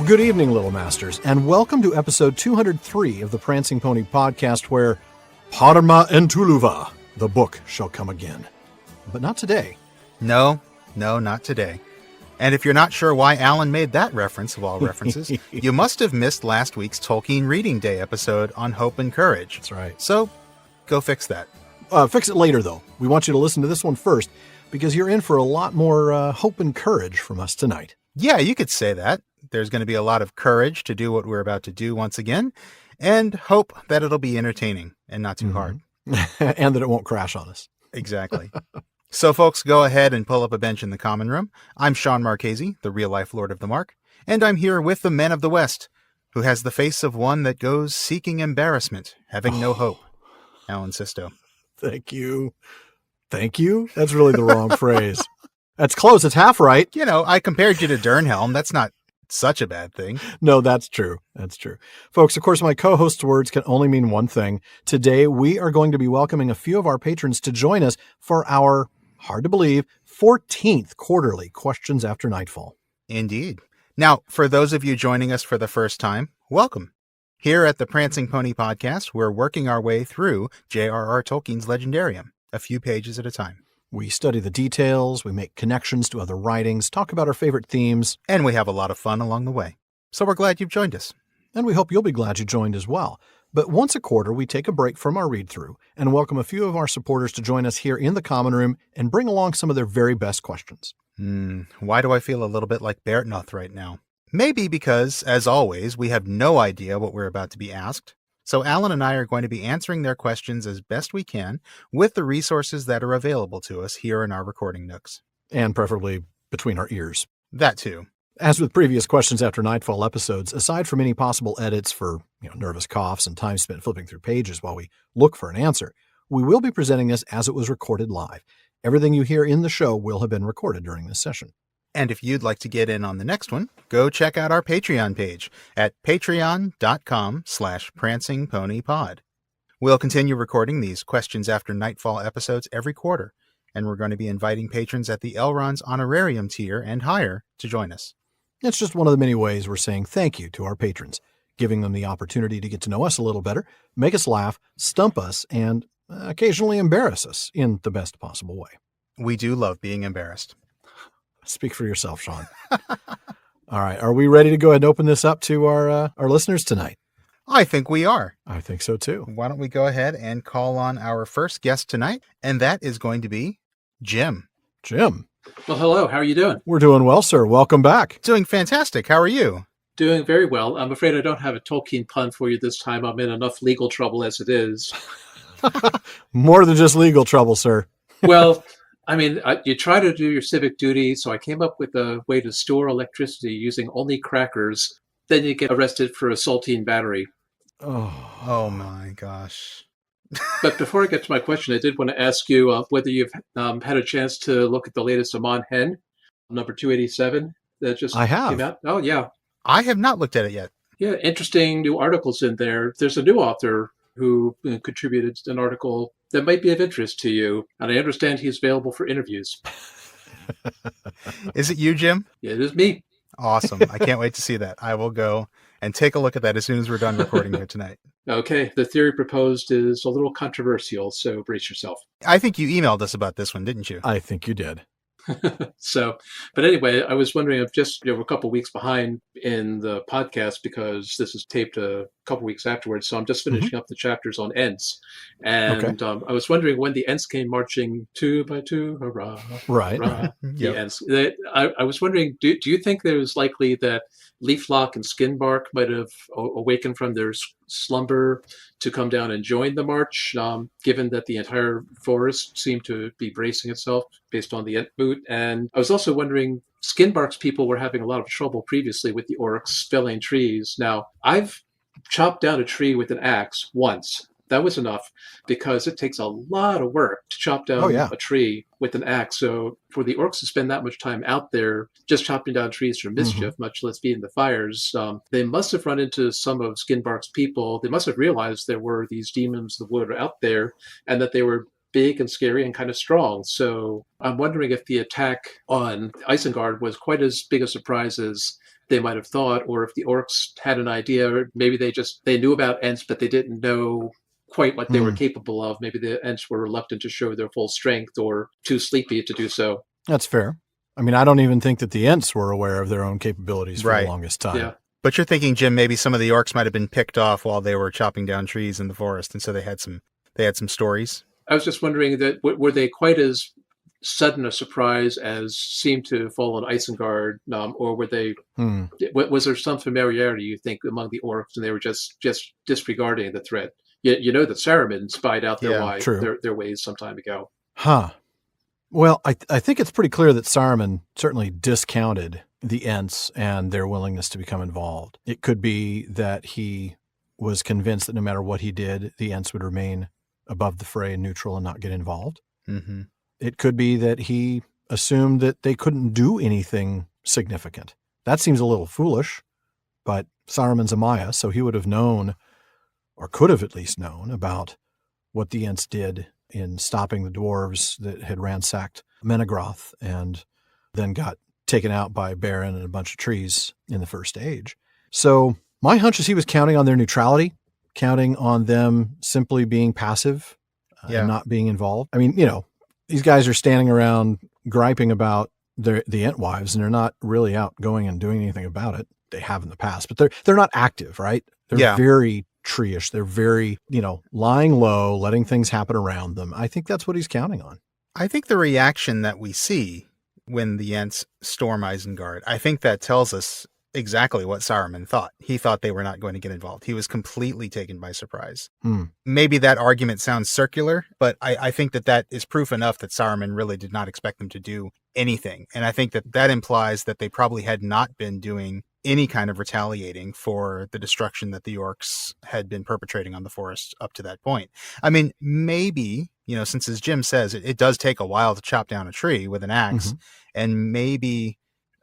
Good evening, Little Masters, and welcome to episode 203 of the Prancing Pony podcast, where Parma and Tuluva, the book shall come again. But not today. No, not today. And if you're not sure why Alan made that reference of all references, you must have missed last week's Tolkien Reading Day episode on Hope and Courage. That's right. So, go fix that. Fix it later, though. We want you to listen to this one first, because you're in for a lot more hope and courage from us tonight. Yeah, you could say that. There's going to be a lot of courage to do what we're about to do once again, and hope that it'll be entertaining and not too hard. And that it won't crash on us. Exactly. So, folks, go ahead and pull up a bench in the common room. I'm Sean Marchese, the real-life Lord of the Mark, and I'm here with the Men of the West, who has the face of one that goes seeking embarrassment, having no hope. Alan Sisto. Thank you. Thank you? That's really the wrong phrase. That's close. It's half right. You know, I compared you to Dernhelm. That's not such a bad thing. No, that's true. That's true. Folks, of course, my co-host's words can only mean one thing. Today, we are going to be welcoming a few of our patrons to join us for our, hard to believe, 14th quarterly Questions After Nightfall. Indeed. Now, for those of you joining us for the first time, welcome. Here at the Prancing Pony podcast, we're working our way through J.R.R. Tolkien's Legendarium, a few pages at a time. We study the details, we make connections to other writings, talk about our favorite themes. And we have a lot of fun along the way. So we're glad you've joined us. And we hope you'll be glad you joined as well. But once a quarter, we take a break from our read-through and welcome a few of our supporters to join us here in the common room and bring along some of their very best questions. Why do I feel a little bit like Bertnoth right now? Maybe because, as always, we have no idea what we're about to be asked. So Alan and I are going to be answering their questions as best we can with the resources that are available to us here in our recording nooks. And preferably between our ears. That too. As with previous Questions After Nightfall episodes, aside from any possible edits for nervous coughs and time spent flipping through pages while we look for an answer, we will be presenting this as it was recorded live. Everything you hear in the show will have been recorded during this session. And if you'd like to get in on the next one, go check out our Patreon page at patreon.com/prancingponypod. We'll continue recording these Questions After Nightfall episodes every quarter, and we're going to be inviting patrons at the Elrond's Honorarium tier and higher to join us. It's just one of the many ways we're saying thank you to our patrons, giving them the opportunity to get to know us a little better, make us laugh, stump us, and occasionally embarrass us in the best possible way. We do love being embarrassed. Speak for yourself, Sean. All right. Are we ready to go ahead and open this up to our listeners tonight? I think we are. I think so, too. Why don't we go ahead and call on our first guest tonight, and that is going to be Jim. Jim. Well, hello. How are you doing? We're doing well, sir. Welcome back. Doing fantastic. How are you? Doing very well. I'm afraid I don't have a Tolkien pun for you this time. I'm in enough legal trouble as it is. More than just legal trouble, sir. Well, I mean, you try to do your civic duty, so I came up with a way to store electricity using only crackers. Then you get arrested for assaulting battery. Oh my gosh. But before I get to my question, I did want to ask you whether you've had a chance to look at the latest Amon Hen, number 287, that just came out. Oh, yeah. I have not looked at it yet. Yeah, interesting new articles in there. There's a new author who contributed an article that might be of interest to you. And I understand he's available for interviews. Is it you, Jim? Yeah, it is me. Awesome. I can't wait to see that. I will go and take a look at that as soon as we're done recording here tonight. Okay. The theory proposed is a little controversial, so brace yourself. I think you emailed us about this one, didn't you? I think you did. But anyway, I was wondering, I'm just a couple weeks behind in the podcast because this is taped a couple weeks afterwards. So I'm just finishing up the chapters on Ents. And I was wondering when the Ents came marching 2 by 2, hurrah, right. hurrah, the Ents. I was wondering, do you think there's likely that Leaflock and Skinbark might have awakened from their slumber to come down and join the march, given that the entire forest seemed to be bracing itself based on the Ent moot? And I was also wondering, Skinbark's people were having a lot of trouble previously with the orcs felling trees. Now, I've chopped down a tree with an axe once. That was enough because it takes a lot of work to chop down a tree with an axe. So for the orcs to spend that much time out there just chopping down trees for mischief, much less feeding the fires, they must have run into some of Skinbark's people. They must have realized there were these demons of the wood out there and that they were big and scary and kind of strong. So I'm wondering if the attack on Isengard was quite as big a surprise as they might have thought, or if the orcs had an idea, or maybe they knew about Ents, but they didn't know quite what they were capable of. Maybe the Ents were reluctant to show their full strength or too sleepy to do so. That's fair. I mean, I don't even think that the Ents were aware of their own capabilities for the longest time. Yeah. But you're thinking, Jim, maybe some of the orcs might have been picked off while they were chopping down trees in the forest, and so they had some stories. I was just wondering that were they quite as sudden a surprise as seemed to fall on Isengard, or were they? Was there some familiarity, you think, among the orcs, and they were just disregarding the threat? You know that Saruman spied out their ways some time ago. Huh. Well, I think it's pretty clear that Saruman certainly discounted the Ents and their willingness to become involved. It could be that he was convinced that no matter what he did, the Ents would remain above the fray and neutral and not get involved. Mm-hmm. It could be that he assumed that they couldn't do anything significant. That seems a little foolish, but Saruman's a Maya, so he would have known, or could have at least known, about what the Ents did in stopping the dwarves that had ransacked Menegroth and then got taken out by Beren and a bunch of trees in the First Age. So my hunch is he was counting on their neutrality, counting on them simply being passive and not being involved. I mean, these guys are standing around griping about the Entwives, and they're not really out going and doing anything about it. They have in the past, but they're not active, right? They're very tree-ish. They're very, lying low, letting things happen around them. I think that's what he's counting on. I think the reaction that we see when the Ents storm Isengard, I think that tells us exactly what Saruman thought. He thought they were not going to get involved. He was completely taken by surprise. Maybe that argument sounds circular, but I think that is proof enough that Saruman really did not expect them to do anything. And I think that implies that they probably had not been doing any kind of retaliating for the destruction that the orcs had been perpetrating on the forest up to that point. I mean, maybe, since as Jim says, it does take a while to chop down a tree with an axe, and maybe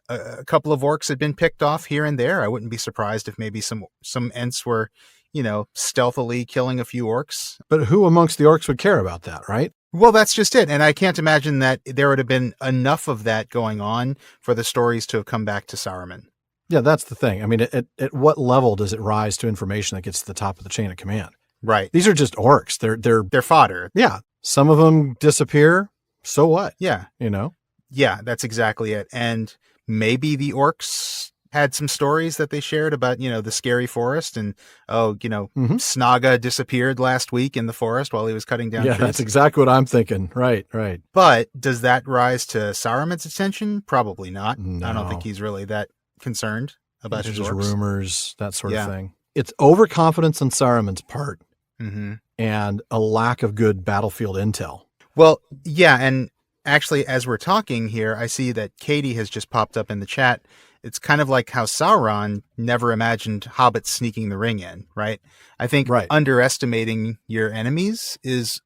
a couple of orcs had been picked off here and there. I wouldn't be surprised if maybe some Ents were, stealthily killing a few orcs. But who amongst the orcs would care about that, right? Well, that's just it. And I can't imagine that there would have been enough of that going on for the stories to have come back to Saruman. Yeah, that's the thing. I mean, at what level does it rise to information that gets to the top of the chain of command? Right. These are just orcs. They're fodder. Yeah. Some of them disappear. So what? Yeah. Yeah, that's exactly it. And maybe the orcs had some stories that they shared about, the scary forest and, Snaga disappeared last week in the forest while he was cutting down trees. Yeah, that's exactly what I'm thinking. Right. But does that rise to Saruman's attention? Probably not. No. I don't think he's really that concerned about his just orcs. Rumors, that sort of thing. It's overconfidence on Saruman's part and a lack of good battlefield intel. Well, yeah, and actually, as we're talking here, I see that Katie has just popped up in the chat. It's kind of like how Sauron never imagined hobbits sneaking the ring in, right? I think underestimating your enemies is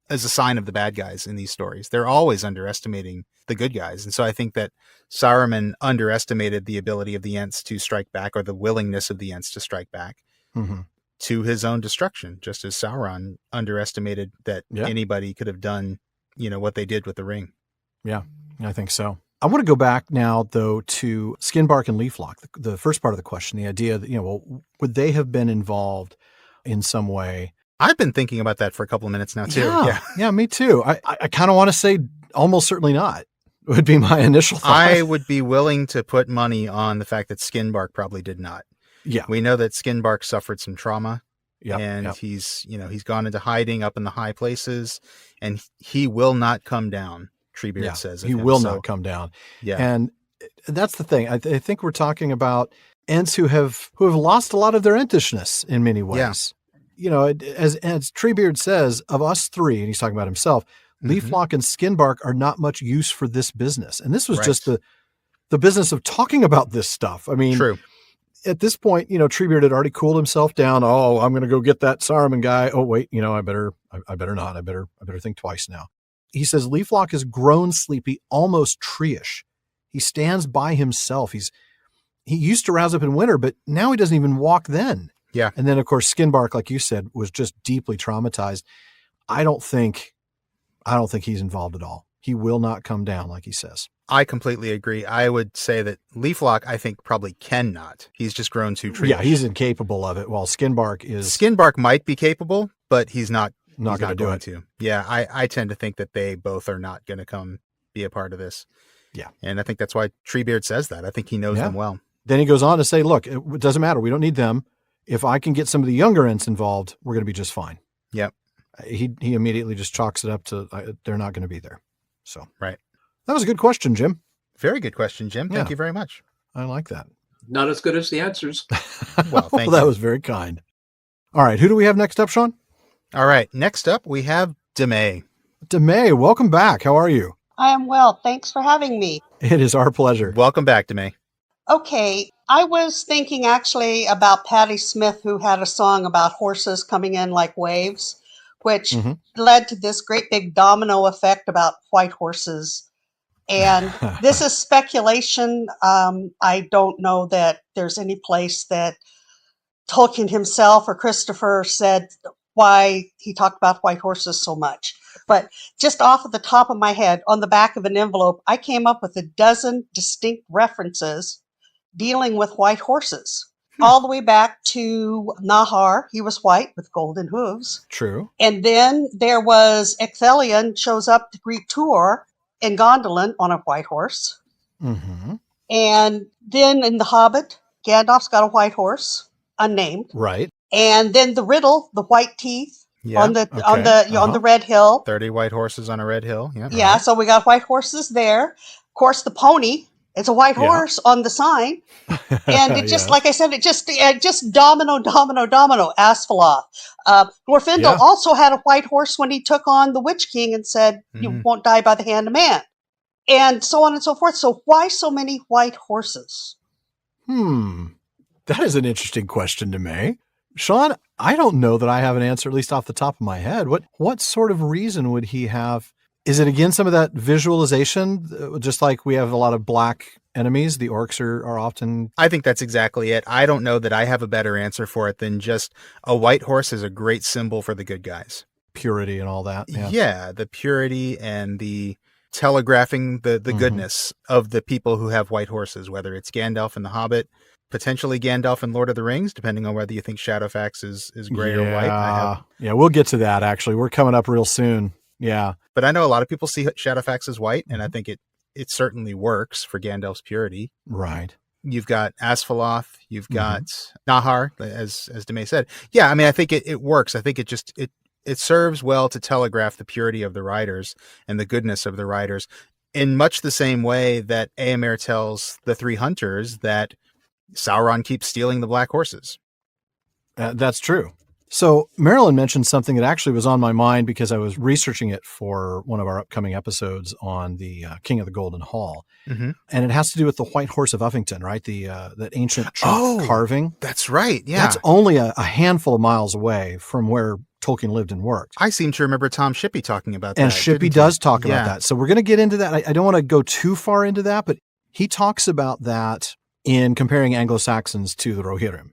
a sign of the bad guys in these stories. They're always underestimating the good guys. And so I think that Saruman underestimated the ability of the Ents to strike back, or the willingness of the Ents to strike back to his own destruction, just as Sauron underestimated that anybody could have done, what they did with the ring. Yeah, I think so. I want to go back now, though, to Skinbark and Leaflock, the first part of the question, the idea that, would they have been involved in some way? I've been thinking about that for a couple of minutes now, too. Yeah, me too. I kind of want to say almost certainly not. Would be my initial thought. I would be willing to put money on the fact that Skinbark probably did not. Yeah. We know that Skinbark suffered some trauma. Yep, and he's gone into hiding up in the high places, and he will not come down. Treebeard says he will not come down. Yeah, and that's the thing. I think we're talking about Ents who have lost a lot of their Entishness in many ways. Yeah. As Treebeard says, of us three, and he's talking about himself, Leaflock and Skinbark are not much use for this business. And this was just the business of talking about this stuff. I mean, true. At this point, Treebeard had already cooled himself down. Oh, I'm going to go get that Saruman guy. Oh, wait, I better not. I better think twice now. He says Leaflock has grown sleepy, almost tree-ish. He stands by himself. He used to rouse up in winter, but now he doesn't even walk then. Yeah. And then, of course, Skinbark, like you said, was just deeply traumatized. I don't think he's involved at all. He will not come down, like he says. I completely agree. I would say that Leaflock, I think, probably cannot. He's just grown too treeish. Yeah, he's incapable of it, while Skinbark is Skinbark might be capable, but he's not not going to do it. to. Yeah, I tend to think that they both are not going to come be a part of this. Yeah. And I think that's why Treebeard says that. I think he knows them well. Then he goes on to say, look, it doesn't matter. We don't need them. If I can get some of the younger Ents involved, we're going to be just fine. Yep. He immediately just chalks it up to they're not going to be there. So right. That was a good question, Jim. Very good question, Jim. Thank you very much. I like that. Not as good as the answers. Well, thank you. That was very kind. All right. Who do we have next up, Sean? All right. Next up, we have Demay. Demay, welcome back. How are you? I am well. Thanks for having me. It is our pleasure. Welcome back, Demay. Okay. I was thinking actually about Patti Smith, who had a song about horses coming in like waves, which led to this great big domino effect about white horses. And this is speculation. I don't know that there's any place that Tolkien himself or Christopher said why he talked about white horses so much. But just off of the top of my head, on the back of an envelope, I came up with a dozen distinct references dealing with white horses. All the way back to Nahar. He was white with golden hooves. True. And then there was Ecthelion shows up to greet Tuor in Gondolin on a white horse. Mm-hmm. And then in The Hobbit, Gandalf's got a white horse, unnamed. Right. And then the riddle, the white teeth on the red hill. 30 white horses on a red hill. Yep. Yeah, so we got white horses there. Of course, the pony. It's a white horse on the sign. And it just, like I said, it just domino, Asphalloth. Glorfindel also had a white horse when he took on the Witch King and said, you won't die by the hand of man. And so on and so forth. So why so many white horses? That is an interesting question to me. Sean, I don't know that I have an answer, at least off the top of my head. What sort of reason would he have? Is it, again, some of that visualization? Just like we have a lot of black enemies, the orcs are often... I think that's exactly it. I don't know that I have a better answer for it than just a white horse is a great symbol for the good guys. Purity and all that. Yeah, the purity and the telegraphing the goodness of the people who have white horses, whether it's Gandalf in The Hobbit, potentially Gandalf in Lord of the Rings, depending on whether you think Shadowfax is gray or white. Yeah, we'll get to that, actually. We're coming up real soon. Yeah. But I know a lot of people see Shadowfax as white, and I think it certainly works for Gandalf's purity. Right. You've got Asphalloth, you've got Nahar, as Demay said. Yeah, I mean, I think it works. I think it serves well to telegraph the purity of the riders and the goodness of the riders in much the same way that Éomer tells the three hunters that Sauron keeps stealing the black horses. That's true. So Marilyn mentioned something that actually was on my mind because I was researching it for one of our upcoming episodes on the King of the Golden Hall. And it has to do with the White Horse of Uffington, right? That ancient chalk carving. That's right. Yeah. That's only a handful of miles away from where Tolkien lived and worked. I seem to remember Tom Shippey talking about that. And Shippey does talk about that. So we're going to get into that. I don't want to go too far into that, but he talks about that in comparing Anglo-Saxons to the Rohirrim.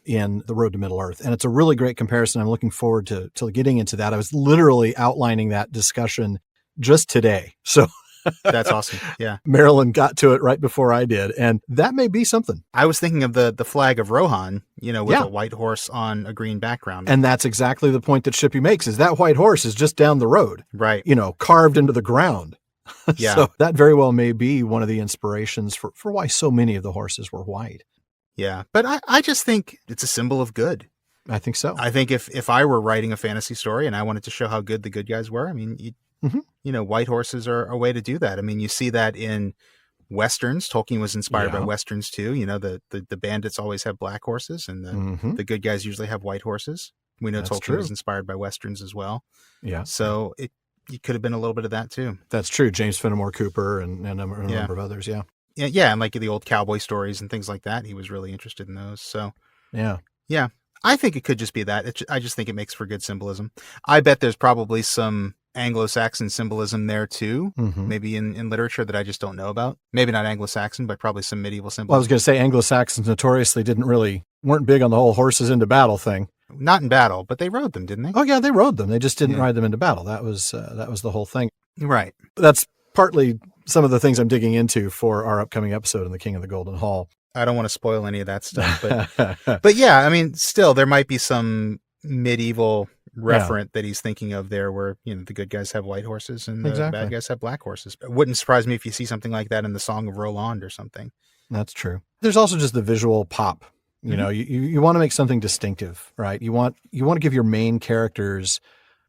In The Road to Middle-earth. And it's a really great comparison. I'm looking forward to getting into that. I was literally outlining that discussion just today. So that's awesome. Yeah. Marilyn got to it right before I did. And that may be something. I was thinking of the flag of Rohan, with a white horse on a green background. And that's exactly the point that Shippey makes, is that white horse is just down the road. Right. Carved into the ground. Yeah. So that very well may be one of the inspirations for why so many of the horses were white. Yeah, but I just think it's a symbol of good. I think so. I think if I were writing a fantasy story and I wanted to show how good the good guys were, I mean, white horses are a way to do that. I mean, you see that in Westerns. Tolkien was inspired by Westerns too. The bandits always have black horses and the good guys usually have white horses. We know Tolkien was inspired by Westerns as well. Yeah. So it could have been a little bit of that too. That's true. James Fenimore Cooper and a number of others. Yeah. Yeah, and like the old cowboy stories and things like that. He was really interested in those. So, yeah. I think it could just be that. I just think it makes for good symbolism. I bet there's probably some Anglo-Saxon symbolism there too, maybe in literature that I just don't know about. Maybe not Anglo-Saxon, but probably some medieval symbolism. Well, I was going to say Anglo-Saxons notoriously weren't big on the whole horses into battle thing. Not in battle, but they rode them, didn't they? Oh, yeah, they rode them. They just didn't ride them into battle. That was the whole thing. Right. That's partly some of the things I'm digging into for our upcoming episode in The King of the Golden Hall. I don't want to spoil any of that stuff, but yeah, I mean, still there might be some medieval referent that he's thinking of there where, you know, the good guys have white horses and the bad guys have black horses. It wouldn't surprise me if you see something like that in the Song of Roland or something. That's true. There's also just the visual pop. You know, you want to make something distinctive, right? You want to give your main characters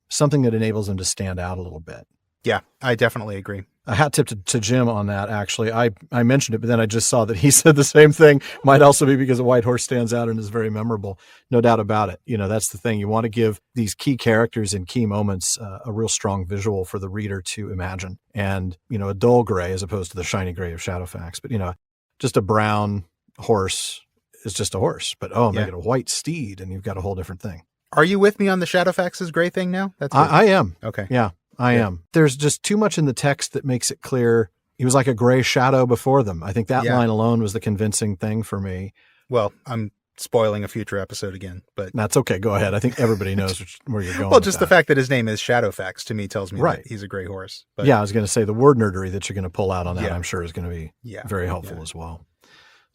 something that enables them to stand out a little bit. Yeah, I definitely agree. A hat tip to Jim on that, actually. I mentioned it, but then I just saw that he said the same thing. Might also be because a white horse stands out and is very memorable. No doubt about it. You know, that's the thing. You want to give these key characters in key moments a real strong visual for the reader to imagine. And, you know, a dull gray as opposed to the shiny gray of Shadowfax. But, you know, just a brown horse is just a horse. But, make it a white steed and you've got a whole different thing. Are you with me on the Shadowfax's gray thing now? That's I am. Okay. Yeah. I am. There's just too much in the text that makes it clear he was like a gray shadow before them. I think that line alone was the convincing thing for me. Well, I'm spoiling a future episode again, but that's okay. Go ahead. I think everybody knows where you're going. Well, just the fact that his name is Shadowfax to me tells me right. that he's a gray horse. But yeah, I was going to say the word nerdery that you're going to pull out on that, I'm sure is going to be very helpful as well.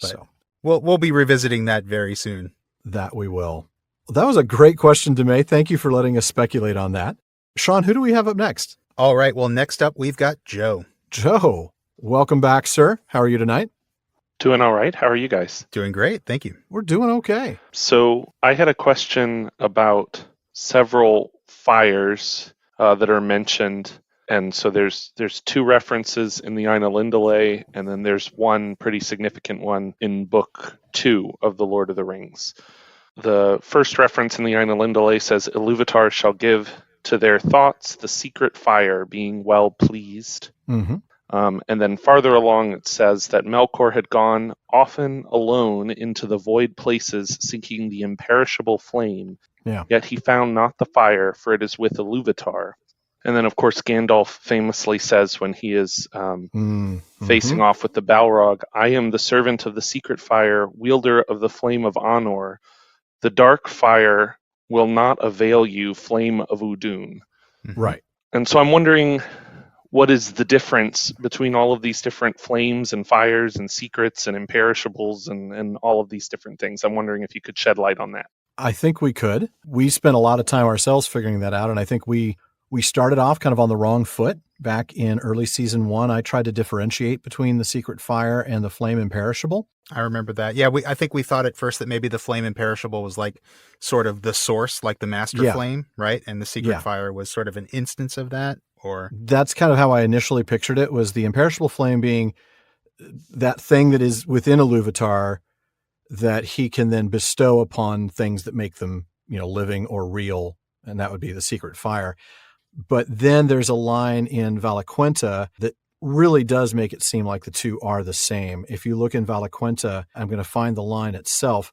But so we'll be revisiting that very soon. That we will. Well, that was a great question, Demay. Thank you for letting us speculate on that. Sean, who do we have up next? All right. Well, next up, we've got Joe. Joe, welcome back, sir. How are you tonight? Doing all right. How are you guys? Doing great. Thank you. We're doing okay. So I had a question about several fires that are mentioned. And so there's two references in the Ainulindalë, and then there's one pretty significant one in Book 2 of The Lord of the Rings. The first reference in the Ainulindalë says, Iluvatar shall give to their thoughts the secret fire, being well pleased. Mm-hmm. And then farther along it says that Melkor had gone often alone into the void places seeking the imperishable flame, yet he found not the fire, for it is with Iluvatar. And then, of course, Gandalf famously says when he is facing off with the Balrog, I am the servant of the secret fire, wielder of the flame of Anor. The dark fire will not avail you, flame of Udun. Right. And so I'm wondering, what is the difference between all of these different flames and fires and secrets and imperishables and all of these different things? I'm wondering if you could shed light on that. I think we could. We spent a lot of time ourselves figuring that out, and I think we started off kind of on the wrong foot back in early season 1. I tried to differentiate between the secret fire and the flame imperishable. I remember that. Yeah, I think we thought at first that maybe the flame imperishable was like sort of the source, like the master flame, right? And the secret fire was sort of an instance of that, or that's kind of how I initially pictured it, was the imperishable flame being that thing that is within Iluvatar that he can then bestow upon things that make them, you know, living or real, and that would be the secret fire. But then there's a line in Valaquenta that really does make it seem like the two are the same. If you look in Valaquenta, I'm going to find the line itself.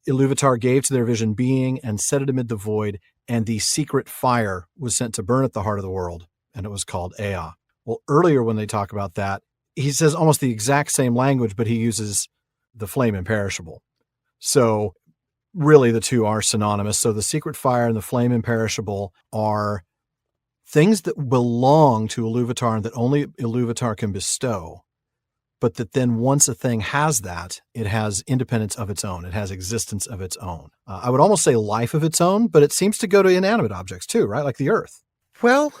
Iluvatar gave to their vision being and set it amid the void, and the secret fire was sent to burn at the heart of the world, and it was called Ea. Well, earlier when they talk about that, he says almost the exact same language, but he uses the flame imperishable. So really the two are synonymous. So the secret fire and the flame imperishable are things that belong to Iluvatar and that only Iluvatar can bestow, but that then once a thing has that, it has independence of its own. It has existence of its own. I would almost say life of its own, but it seems to go to inanimate objects too, right? Like the earth. Well,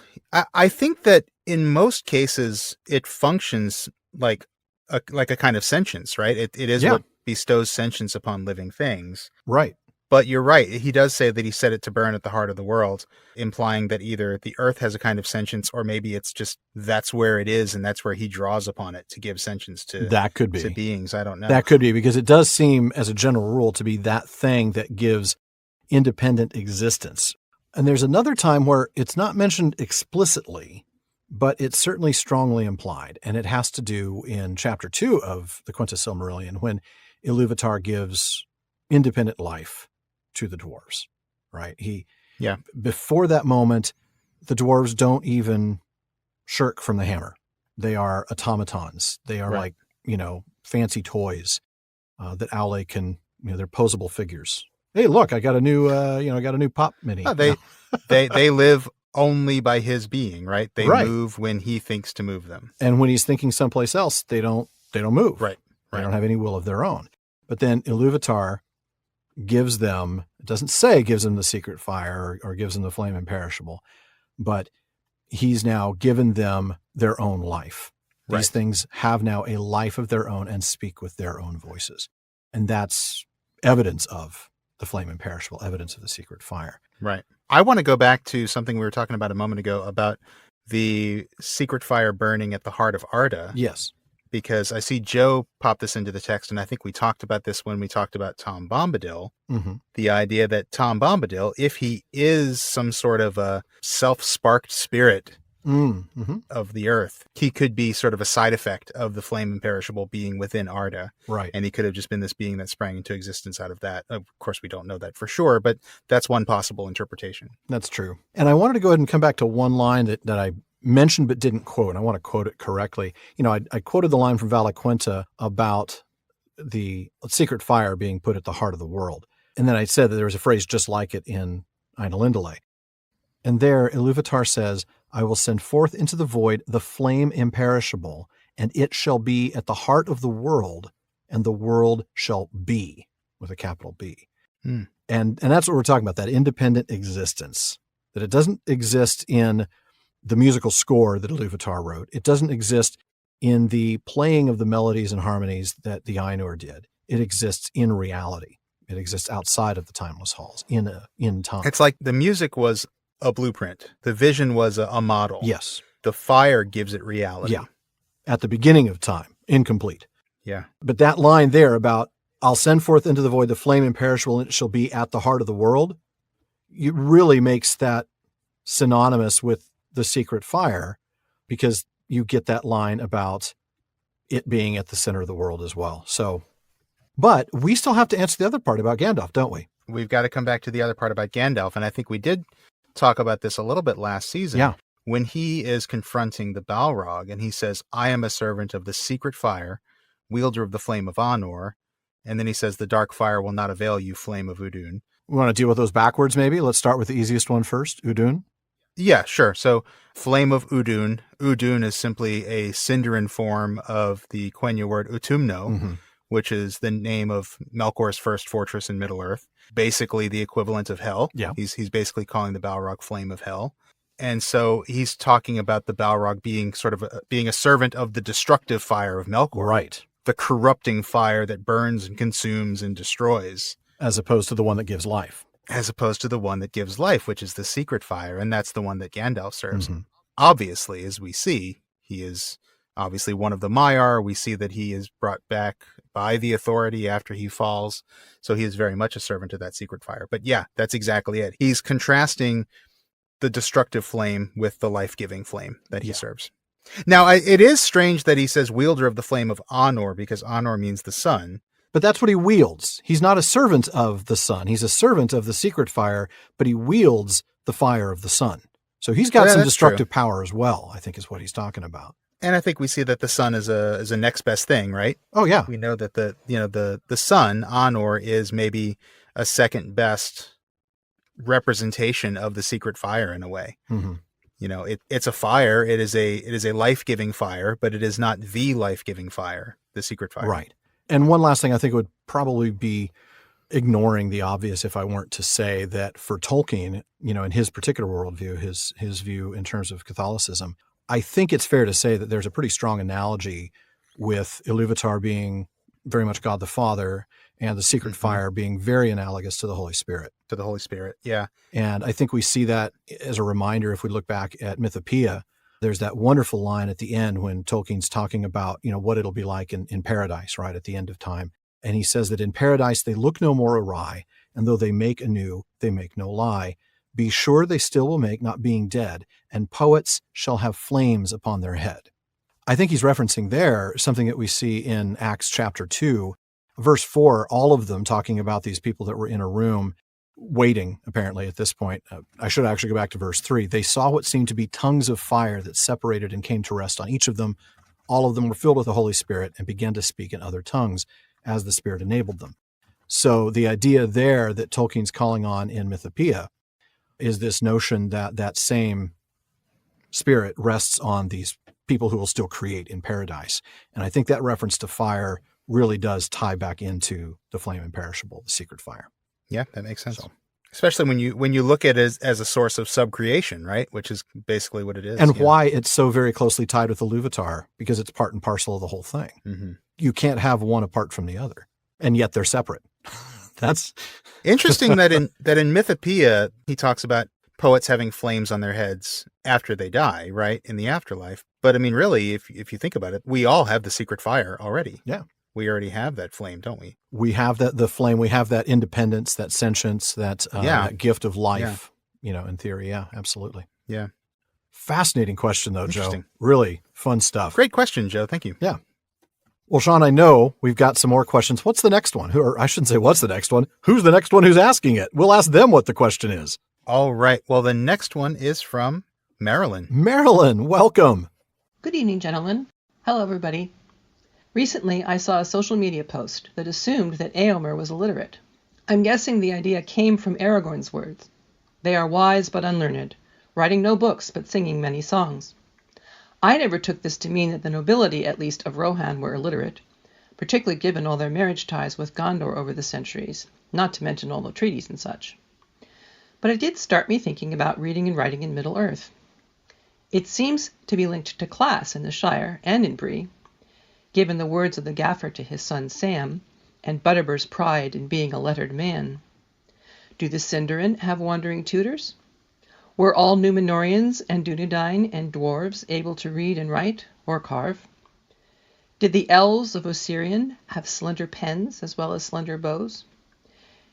I think that in most cases it functions like a kind of sentience, right? It is what bestows sentience upon living things. Right. But you're right. He does say that he set it to burn at the heart of the world, implying that either the earth has a kind of sentience, or maybe it's just that's where it is and that's where he draws upon it to give sentience to that could be to beings. I don't know. That could be, because it does seem as a general rule to be that thing that gives independent existence. And there's another time where it's not mentioned explicitly, but it's certainly strongly implied. And it has to do in chapter 2 of the Quintus Silmarillion, when Iluvatar gives independent life to the dwarves, right? Before that moment, the dwarves don't even shirk from the hammer. They are automatons. They are like, you know, fancy toys that Aule can, you know, they're posable figures. Hey, look, I got a new, I got a new pop mini. They live only by his being, right? They move when he thinks to move them. And when he's thinking someplace else, they don't move. Right. They don't have any will of their own. But then Iluvatar gives them, it doesn't say gives them the secret fire or gives them the flame imperishable, but he's now given them their own life. These things have now a life of their own and speak with their own voices. And that's evidence of the flame imperishable, evidence of the secret fire. Right. I want to go back to something we were talking about a moment ago about the secret fire burning at the heart of Arda. Yes. Because I see Joe pop this into the text, and I think we talked about this when we talked about Tom Bombadil. Mm-hmm. The idea that Tom Bombadil, if he is some sort of a self-sparked spirit of the earth, he could be sort of a side effect of the flame imperishable being within Arda. Right. And he could have just been this being that sprang into existence out of that. Of course, we don't know that for sure, but that's one possible interpretation. That's true. And I wanted to go ahead and come back to one line that I mentioned but didn't quote, and I want to quote it correctly. I quoted the line from Valaquenta about the secret fire being put at the heart of the world. And then I said that there was a phrase just like it in Ainulindale. And there, Iluvatar says, I will send forth into the void the flame imperishable, and it shall be at the heart of the world, and the world shall be, with a capital B. And that's what we're talking about, that independent existence, that it doesn't exist in the musical score that Iluvatar wrote. It doesn't exist in the playing of the melodies and harmonies that the Ainur did. It exists in reality. It exists outside of the timeless halls, in time. It's like the music was a blueprint. The vision was a model. Yes. The fire gives it reality. Yeah. At the beginning of time, incomplete. Yeah. But that line there about, I'll send forth into the void the flame imperishable, and it shall be at the heart of the world, it really makes that synonymous with the secret fire, because you get that line about it being at the center of the world as well. So, but we still have to answer the other part about Gandalf, don't we? We've got to come back to the other part about Gandalf. And I think we did talk about this a little bit last season. Yeah. When he is confronting the Balrog and he says, I am a servant of the secret fire, wielder of the flame of Anor. And then he says, the dark fire will not avail you, flame of Udun. We want to deal with those backwards, maybe? Let's start with the easiest one first, Udun. Yeah, sure. So flame of Udun. Udun is simply a Sindarin form of the Quenya word Utumno, which is the name of Melkor's first fortress in Middle-earth. Basically the equivalent of hell. Yeah. He's basically calling the Balrog flame of hell. And so he's talking about the Balrog being sort of being a servant of the destructive fire of Melkor. Right. The corrupting fire that burns and consumes and destroys. As opposed to the one that gives life. As opposed to the one that gives life, which is the secret fire. And that's the one that Gandalf serves. Obviously, as we see, he is obviously one of the Maiar. We see that he is brought back by the authority after he falls. So he is very much a servant of that secret fire. But yeah, that's exactly it. He's contrasting the destructive flame with the life-giving flame that he serves. Now, it is strange that he says wielder of the flame of Anor, because Anor means the sun. But that's what he wields. He's not a servant of the sun. He's a servant of the secret fire, but he wields the fire of the sun. So he's got some destructive power as well, I think is what he's talking about. And I think we see that the sun is a next best thing, right? Oh yeah. We know that the sun, Anor, is maybe a second best representation of the secret fire in a way. It's a fire. It is a life-giving fire, but it is not the life-giving fire, the secret fire. Right. And one last thing, I think it would probably be ignoring the obvious if I weren't to say that for Tolkien, in his particular worldview, his view in terms of Catholicism, I think it's fair to say that there's a pretty strong analogy with Iluvatar being very much God the Father and the secret fire being very analogous to the Holy Spirit. To the Holy Spirit, yeah. And I think we see that as a reminder if we look back at Mythopoeia. There's that wonderful line at the end when Tolkien's talking about, what it'll be like in paradise, right, at the end of time. And he says that in paradise, they look no more awry, and though they make anew, they make no lie. Be sure they still will make, not being dead, and poets shall have flames upon their head. I think he's referencing there something that we see in Acts chapter 2, verse 4, all of them talking about these people that were in a room waiting, apparently, at this point. I should actually go back to verse 3. They saw what seemed to be tongues of fire that separated and came to rest on each of them. All of them were filled with the Holy Spirit and began to speak in other tongues as the Spirit enabled them. So the idea there that Tolkien's calling on in Mythopoeia is this notion that that same spirit rests on these people who will still create in paradise. And I think that reference to fire really does tie back into the flame imperishable, the secret fire. Yeah, that makes sense. So, especially when you look at it as a source of subcreation, right? Which is basically what it is. And why it's so very closely tied with the Iluvatar, because it's part and parcel of the whole thing. Mm-hmm. You can't have one apart from the other, and yet they're separate. That's interesting that in Mythopoeia, he talks about poets having flames on their heads after they die, right? In the afterlife. But I mean, really, if you think about it, we all have the secret fire already. Yeah. We already have that flame, don't we? We have the flame. We have that independence, that sentience, that gift of life, in theory. Yeah, absolutely. Yeah. Fascinating question, though, Joe. Really fun stuff. Great question, Joe. Thank you. Yeah. Well, Sean, I know we've got some more questions. What's the next one? Or I shouldn't say what's the next one. Who's the next one who's asking it? We'll ask them what the question is. All right. Well, the next one is from Marilyn. Marilyn, welcome. Good evening, gentlemen. Hello, everybody. Recently, I saw a social media post that assumed that Éomer was illiterate. I'm guessing the idea came from Aragorn's words. They are wise but unlearned, writing no books but singing many songs. I never took this to mean that the nobility, at least of Rohan, were illiterate, particularly given all their marriage ties with Gondor over the centuries, not to mention all the treaties and such. But it did start me thinking about reading and writing in Middle-earth. It seems to be linked to class in the Shire and in Bree, given the words of the Gaffer to his son Sam, and Butterbur's pride in being a lettered man. Do the Sindarin have wandering tutors? Were all Númenóreans and Dúnedain and dwarves able to read and write, or carve? Did the elves of Osirian have slender pens as well as slender bows?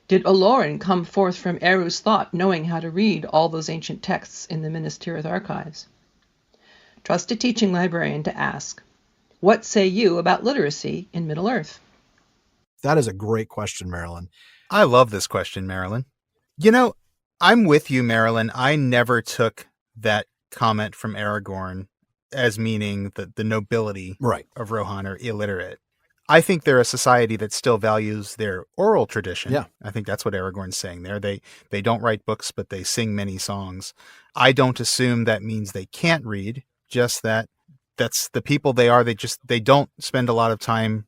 Did Olorin come forth from Eru's thought knowing how to read all those ancient texts in the Minas Tirith archives? Trust a teaching librarian to ask, what say you about literacy in Middle-earth? That is a great question, Marilyn. I love this question, Marilyn. I'm with you, Marilyn. I never took that comment from Aragorn as meaning that the nobility of Rohan are illiterate. I think they're a society that still values their oral tradition. Yeah. I think that's what Aragorn's saying there. They don't write books, but they sing many songs. I don't assume that means they can't read, just that that's the people they are. They don't spend a lot of time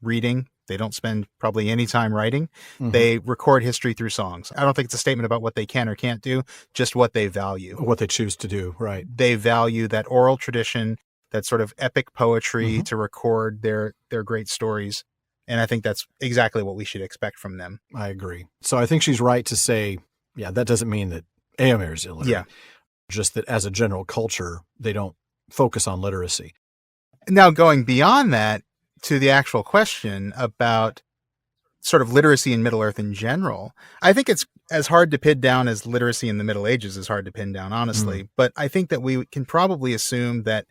reading. They don't spend probably any time writing. Mm-hmm. They record history through songs. I don't think it's a statement about what they can or can't do, just what they value. What they choose to do, right. They value that oral tradition, that sort of epic poetry to record their great stories. And I think that's exactly what we should expect from them. I agree. So I think she's right to say, that doesn't mean that Éomer is illiterate. Yeah. Just that as a general culture, they don't focus on literacy. Now, going beyond that to the actual question about sort of literacy in Middle-earth in general, I think it's as hard to pin down as literacy in the Middle Ages is hard to pin down, honestly. But I think that we can probably assume that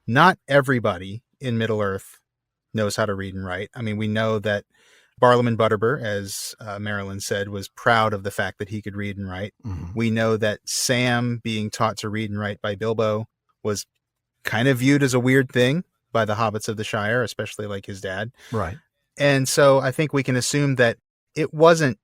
not everybody in Middle-earth knows how to read and write. I mean, we know that Barlaam Butterbur, as Marilyn said, was proud of the fact that he could read and write. Mm-hmm. We know that Sam being taught to read and write by Bilbo was kind of viewed as a weird thing by the hobbits of the Shire, especially like his dad. Right. And so I think we can assume that it wasn't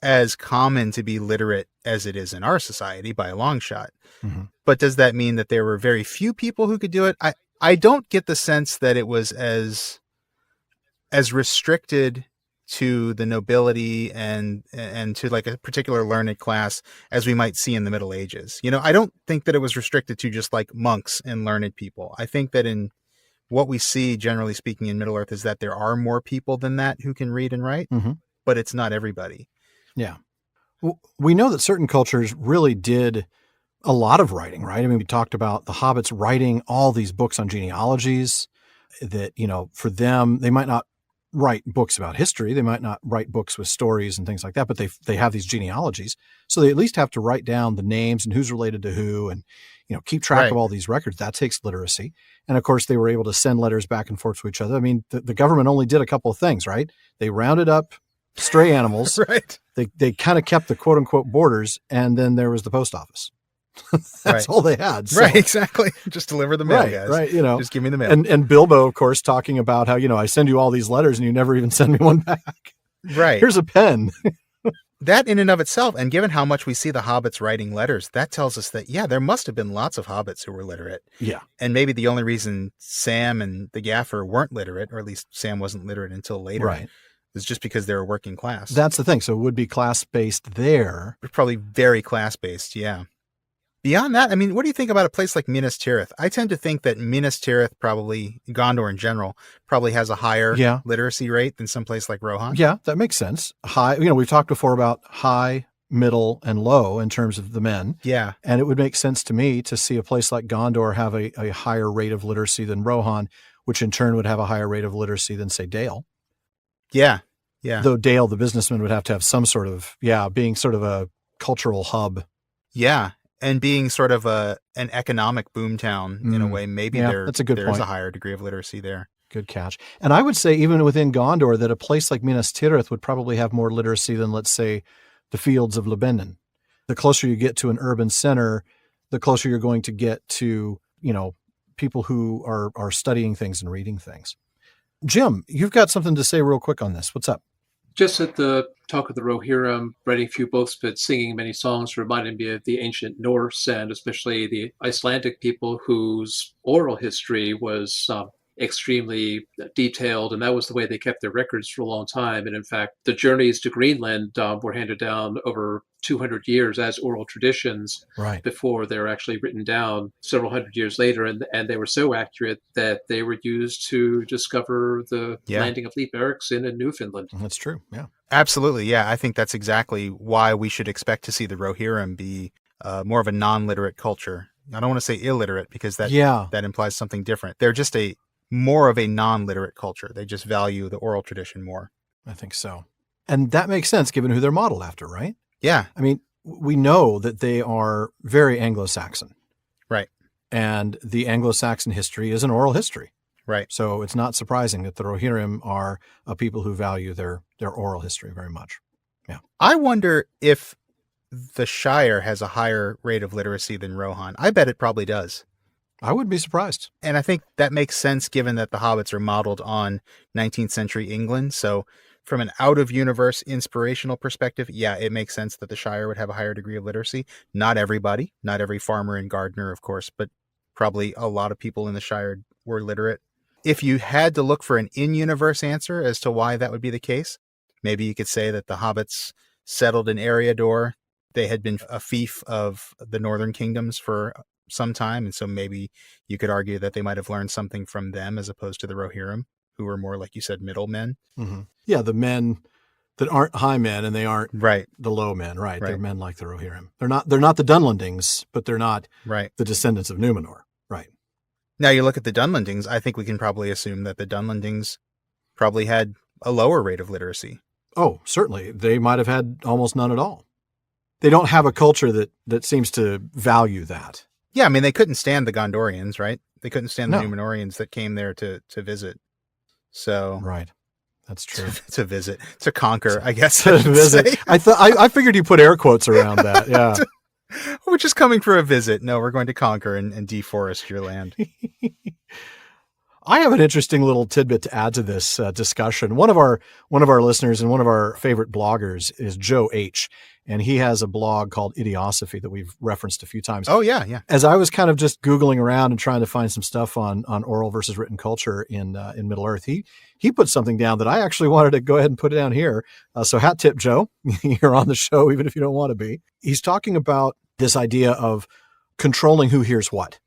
as common to be literate as it is in our society by a long shot. Mm-hmm. But does that mean that there were very few people who could do it? I don't get the sense that it was as restricted to the nobility and to like a particular learned class as we might see in the Middle Ages. I don't think that it was restricted to just like monks and learned people. I think that in what we see, generally speaking, in Middle-earth is that there are more people than that who can read and write, but it's not everybody. Yeah. We know that certain cultures really did a lot of writing, right? I mean, we talked about the hobbits writing all these books on genealogies that, for them, they might not write books about history. They might not write books with stories and things like that, but they have these genealogies. So they at least have to write down the names and who's related to who and, keep track of all these records. That takes literacy. And of course, they were able to send letters back and forth to each other. I mean, the government only did a couple of things, right? They rounded up stray animals. Right. They kind of kept the quote unquote borders. And then there was the post office. That's all they had. So. Right, exactly. Just deliver the mail, guys. Right, just give me the mail. And Bilbo, of course, talking about how, I send you all these letters and you never even send me one back. Right. Here's a pen. that in and of itself, and given how much we see the hobbits writing letters, that tells us that, yeah, there must have been lots of hobbits who were literate. Yeah. And maybe the only reason Sam and the Gaffer weren't literate, or at least Sam wasn't literate until later, Right. was just because they were working class. That's the thing. So it would be class-based there. Probably very class-based, yeah. Beyond that, I mean, what do you think about a place like Minas Tirith? I tend to think that Minas Tirith, probably Gondor in general, probably has a higher literacy rate than some place like Rohan. Yeah, that makes sense. High, we've talked before about high, middle, and low in terms of the men. Yeah. And it would make sense to me to see a place like Gondor have a higher rate of literacy than Rohan, which in turn would have a higher rate of literacy than, say, Dale. Yeah. Yeah. Though Dale, the businessman, would have to have some sort of, being sort of a cultural hub. Yeah. And being sort of an economic boomtown in a way, maybe that's a good there's point. a higher degree of literacy there. Good catch. And I would say even within Gondor that a place like Minas Tirith would probably have more literacy than, let's say, the fields of Lebanon. The closer you get to an urban center, the closer you're going to get to, people who are studying things and reading things. Jim, you've got something to say real quick on this. What's up? Just at the talk of the Rohirrim, writing a few books, but singing many songs reminded me of the ancient Norse and especially the Icelandic people whose oral history was extremely detailed, and that was the way they kept their records for a long time. And in fact, the journeys to Greenland were handed down over 200 years as oral traditions before they were actually written down several hundred years later. And they were so accurate that they were used to discover the landing of Leif Erikson in Newfoundland. That's true. Yeah, absolutely. Yeah, I think that's exactly why we should expect to see the Rohirrim be more of a non-literate culture. I don't want to say illiterate because that implies something different. They're just more of a non-literate culture. They just value the oral tradition more. I think so. And that makes sense given who they're modeled after, right? Yeah. I mean, we know that they are very Anglo-Saxon. Right. And the Anglo-Saxon history is an oral history. Right. So it's not surprising that the Rohirrim are a people who value their oral history very much. Yeah. I wonder if the Shire has a higher rate of literacy than Rohan. I bet it probably does. I wouldn't be surprised. And I think that makes sense given that the Hobbits are modeled on 19th century England. So from an out-of-universe inspirational perspective, it makes sense that the Shire would have a higher degree of literacy. Not everybody, not every farmer and gardener, of course, but probably a lot of people in the Shire were literate. If you had to look for an in-universe answer as to why that would be the case, maybe you could say that the Hobbits settled in Eriador. They had been a fief of the Northern Kingdoms for some time, and so maybe you could argue that they might have learned something from them as opposed to the Rohirrim, who were more, like you said, middlemen. Mm-hmm. Yeah, the men that aren't high men and they aren't the low men, right? They're men like the Rohirrim. They're not the Dunlendings, but they're not the descendants of Numenor, right? Now you look at the Dunlendings, I think we can probably assume that the Dunlendings probably had a lower rate of literacy. Oh, certainly. They might have had almost none at all. They don't have a culture that seems to value that. Yeah, I mean, they couldn't stand the Gondorians, right? They couldn't stand the Numenorians that came there to visit. So right, that's true. To visit, to conquer, I guess. To visit. I figured you put air quotes around that. Yeah, we're just coming for a visit. No, we're going to conquer and deforest your land. I have an interesting little tidbit to add to this discussion. One of our listeners and one of our favorite bloggers is Joe H., and he has a blog called Idiosophy that we've referenced a few times. Oh, yeah. As I was kind of just Googling around and trying to find some stuff on oral versus written culture in Middle-earth, he put something down that I actually wanted to go ahead and put it down here. So hat tip, Joe. You're on the show, even if you don't want to be. He's talking about this idea of controlling who hears what,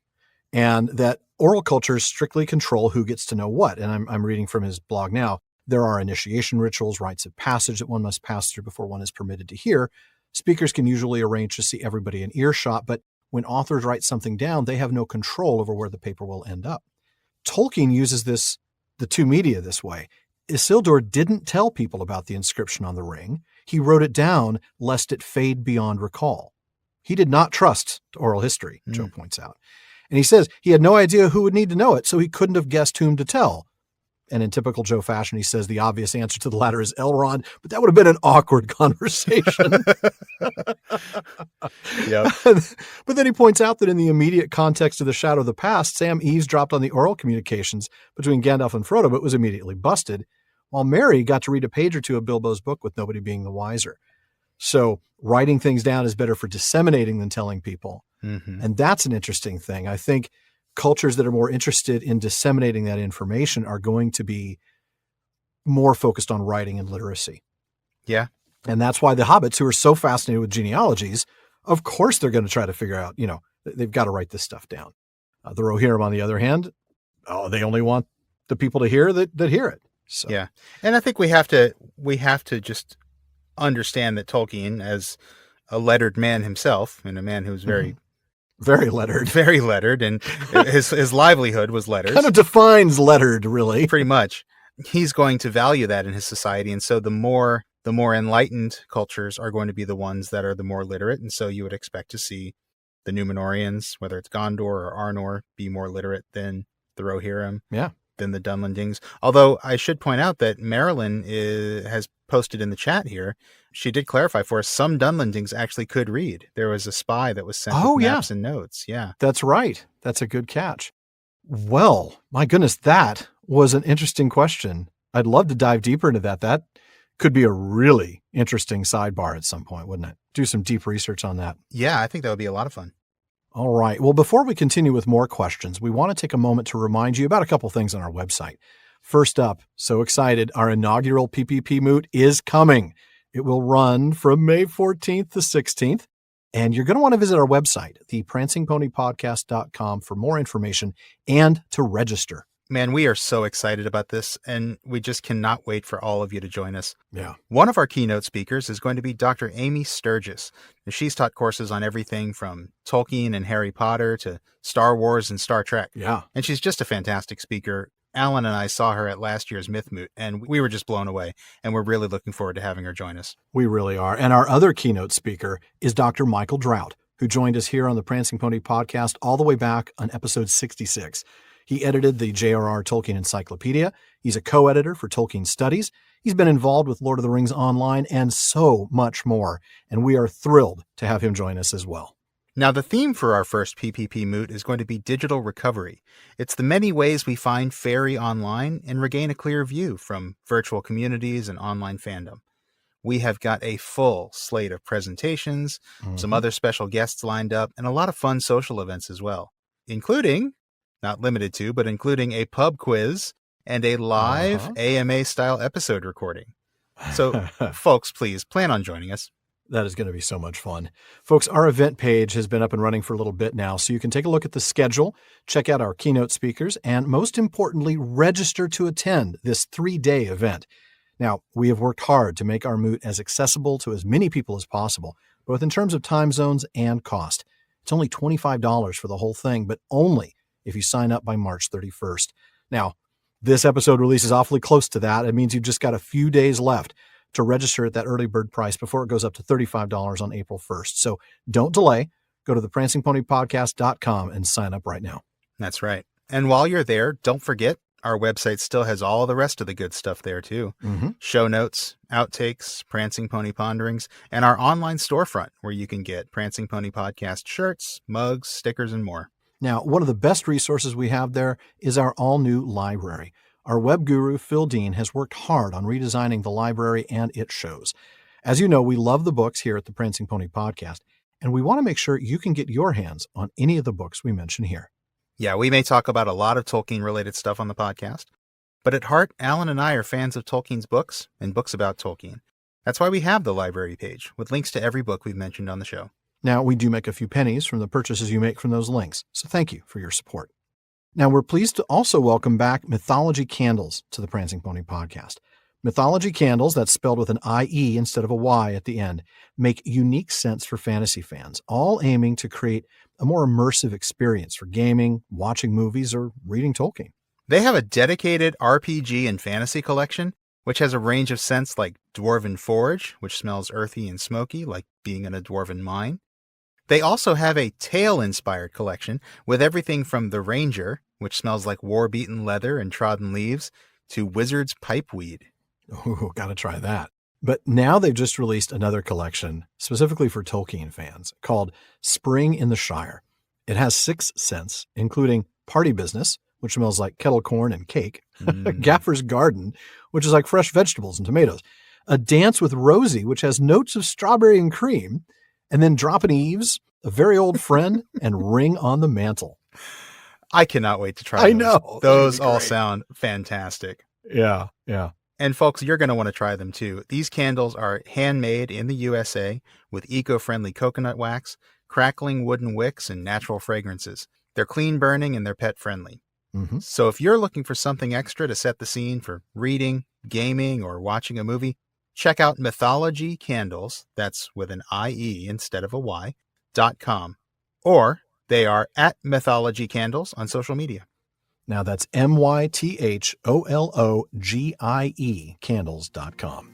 and that oral cultures strictly control who gets to know what. And I'm reading from his blog now. There are initiation rituals, rites of passage that one must pass through before one is permitted to hear. Speakers can usually arrange to see everybody in earshot, but when authors write something down, they have no control over where the paper will end up. Tolkien uses the two media this way. Isildur didn't tell people about the inscription on the ring. He wrote it down lest it fade beyond recall. He did not trust oral history, Joe points out. And he says he had no idea who would need to know it, so he couldn't have guessed whom to tell. And in typical Joe fashion, he says the obvious answer to the latter is Elrond, but that would have been an awkward conversation. Yeah. But then he points out that in the immediate context of the Shadow of the Past, Sam eavesdropped on the oral communications between Gandalf and Frodo, but was immediately busted, while Merry got to read a page or two of Bilbo's book with nobody being the wiser. So writing things down is better for disseminating than telling people. Mm-hmm. And that's an interesting thing. I think cultures that are more interested in disseminating that information are going to be more focused on writing and literacy. Yeah. And that's why the hobbits, who are so fascinated with genealogies, of course they're going to try to figure out, they've got to write this stuff down. The Rohirrim, on the other hand, they only want the people to hear that hear it. So. Yeah. And I think we have to just understand that Tolkien, as a lettered man himself, and a man who's very lettered, and his livelihood was letters. Kind of defines lettered, really. Pretty much. He's going to value that in his society. And so the more enlightened cultures are going to be the ones that are the more literate. And so you would expect to see the Númenóreans, whether it's Gondor or Arnor, be more literate than the Rohirrim, than the Dunlendings. Although I should point out that Marilyn has posted in the chat here, she did clarify for us, some Dunlendings actually could read. There was a spy that was sent with maps and notes. Yeah. That's right. That's a good catch. Well, my goodness, that was an interesting question. I'd love to dive deeper into that. That could be a really interesting sidebar at some point, wouldn't it? Do some deep research on that. Yeah, I think that would be a lot of fun. All right. Well, before we continue with more questions, we want to take a moment to remind you about a couple things on our website. First up, so excited, our inaugural PPP Moot is coming. It will run from May 14th to 16th. And you're going to want to visit our website, theprancingponypodcast.com, for more information and to register. Man, we are so excited about this, and we just cannot wait for all of you to join us. Yeah. One of our keynote speakers is going to be Dr. Amy Sturgis. She's taught courses on everything from Tolkien and Harry Potter to Star Wars and Star Trek. Yeah. And she's just a fantastic speaker. Alan and I saw her at last year's Myth Moot, and we were just blown away, and we're really looking forward to having her join us. We really are. And our other keynote speaker is Dr. Michael Drought, who joined us here on the Prancing Pony podcast all the way back on episode 66. He edited the J.R.R. Tolkien Encyclopedia. He's a co-editor for Tolkien Studies. He's been involved with Lord of the Rings Online and so much more. And we are thrilled to have him join us as well. Now, the theme for our first PPP Moot is going to be digital recovery. It's the many ways we find fairy online and regain a clear view from virtual communities and online fandom. We have got a full slate of presentations, some other special guests lined up, and a lot of fun social events as well, including, not limited to, but including a pub quiz and a live AMA-style episode recording. So, folks, please plan on joining us. That is going to be so much fun. Folks, our event page has been up and running for a little bit now, so you can take a look at the schedule, check out our keynote speakers, and most importantly, register to attend this 3-day event. Now, we have worked hard to make our moot as accessible to as many people as possible, both in terms of time zones and cost. It's only $25 for the whole thing, but only if you sign up by March 31st. Now, this episode release is awfully close to that. It means you've just got a few days left to register at that early bird price before it goes up to $35 on April 1st. So don't delay. Go to theprancingponypodcast.com and sign up right now. That's right. And while you're there, don't forget, our website still has all the rest of the good stuff there too. Show notes, outtakes, Prancing Pony Ponderings, and our online storefront where you can get Prancing Pony Podcast shirts, mugs, stickers, and more. Now, one of the best resources we have there is our all-new library. Our web guru, Phil Dean, has worked hard on redesigning the library and its shows. As you know, we love the books here at the Prancing Pony Podcast, and we want to make sure you can get your hands on any of the books we mention here. Yeah, we may talk about a lot of Tolkien-related stuff on the podcast, but at heart, Alan and I are fans of Tolkien's books and books about Tolkien. That's why we have the library page with links to every book we've mentioned on the show. Now, we do make a few pennies from the purchases you make from those links, so thank you for your support. Now, we're pleased to also welcome back Mythology Candles to the Prancing Pony Podcast. Mythology Candles, that's spelled with an I-E instead of a Y at the end, make unique sense for fantasy fans, all aiming to create a more immersive experience for gaming, watching movies, or reading Tolkien. They have a dedicated RPG and fantasy collection, which has a range of scents like Dwarven Forge, which smells earthy and smoky, like being in a dwarven mine. They also have a Tale-inspired collection with everything from the Ranger, which smells like war-beaten leather and trodden leaves, to Wizard's Pipeweed. Ooh, gotta try that. But now they've just released another collection specifically for Tolkien fans called Spring in the Shire. It has 6 scents, including Party Business, which smells like kettle corn and cake, Gaffer's Garden, which is like fresh vegetables and tomatoes, A Dance with Rosie, which has notes of strawberry and cream, and then Droppin' Eves, A Very Old Friend, and Ring on the Mantle. I cannot wait to try those. I know. Those all sound fantastic. Yeah, yeah. And folks, you're going to want to try them too. These candles are handmade in the USA with eco-friendly coconut wax, crackling wooden wicks, and natural fragrances. They're clean burning and they're pet friendly. Mm-hmm. So if you're looking for something extra to set the scene for reading, gaming, or watching a movie, check out Mythology Candles, that's with an IE instead of a Y, .com. Or they are at Mythology Candles on social media. Now that's MYTHOLOGIE candles.com.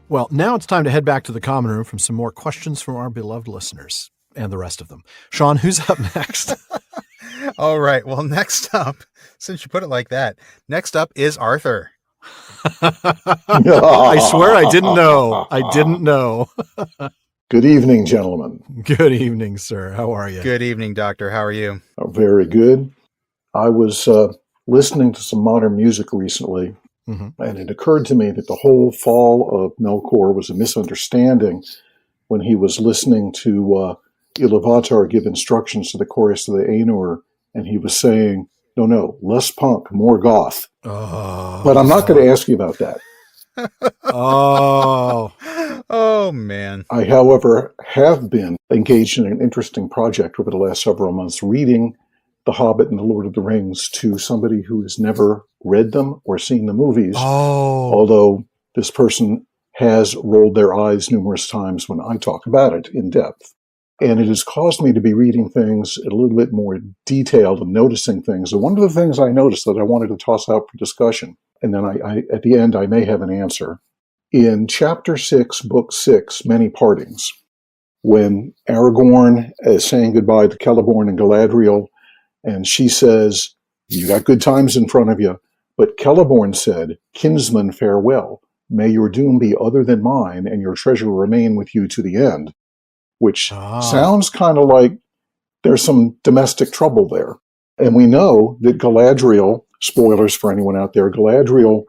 Well, now it's time to head back to the common room from some more questions from our beloved listeners and the rest of them. Sean, who's up next? All right. Well, next up, since you put it like that, next up is Arthur. I swear I didn't know. I didn't know. Good evening, gentlemen. Good evening, sir. How are you? Good evening, Doctor. How are you? Very good. I was listening to some modern music recently, and it occurred to me that the whole fall of Melkor was a misunderstanding when he was listening to Iluvatar give instructions to the chorus of the Ainur, and he was saying, no, less punk, more goth. Oh. But I'm not going to ask you about that. Oh, man. I, however, have been engaged in an interesting project over the last several months, reading The Hobbit and The Lord of the Rings to somebody who has never read them or seen the movies, although this person has rolled their eyes numerous times when I talk about it in depth. And it has caused me to be reading things a little bit more detailed and noticing things. And one of the things I noticed that I wanted to toss out for discussion, and then I at the end I may have an answer, in Chapter 6, Book 6, Many Partings, when Aragorn is saying goodbye to Celeborn and Galadriel, and she says, "You got good times in front of you," but Celeborn said, "Kinsman, farewell. May your doom be other than mine, and your treasure remain with you to the end," which sounds kind of like there's some domestic trouble there. And we know that Galadriel, spoilers for anyone out there, Galadriel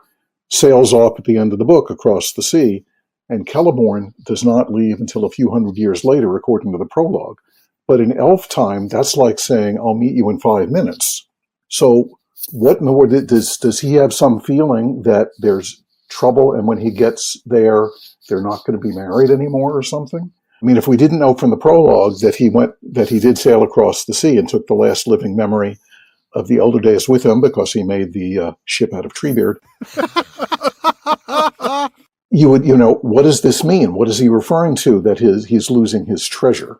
sails off at the end of the book across the sea, and Celeborn does not leave until a few hundred years later, according to the prologue. But in elf time, that's like saying, "I'll meet you in 5 minutes." So what in the world, does he have some feeling that there's trouble, and when he gets there, they're not going to be married anymore or something? I mean, if we didn't know from the prologue that he did sail across the sea and took the last living memory of the elder days with him because he made the ship out of Treebeard, what does this mean? What is he referring to that he's losing his treasure?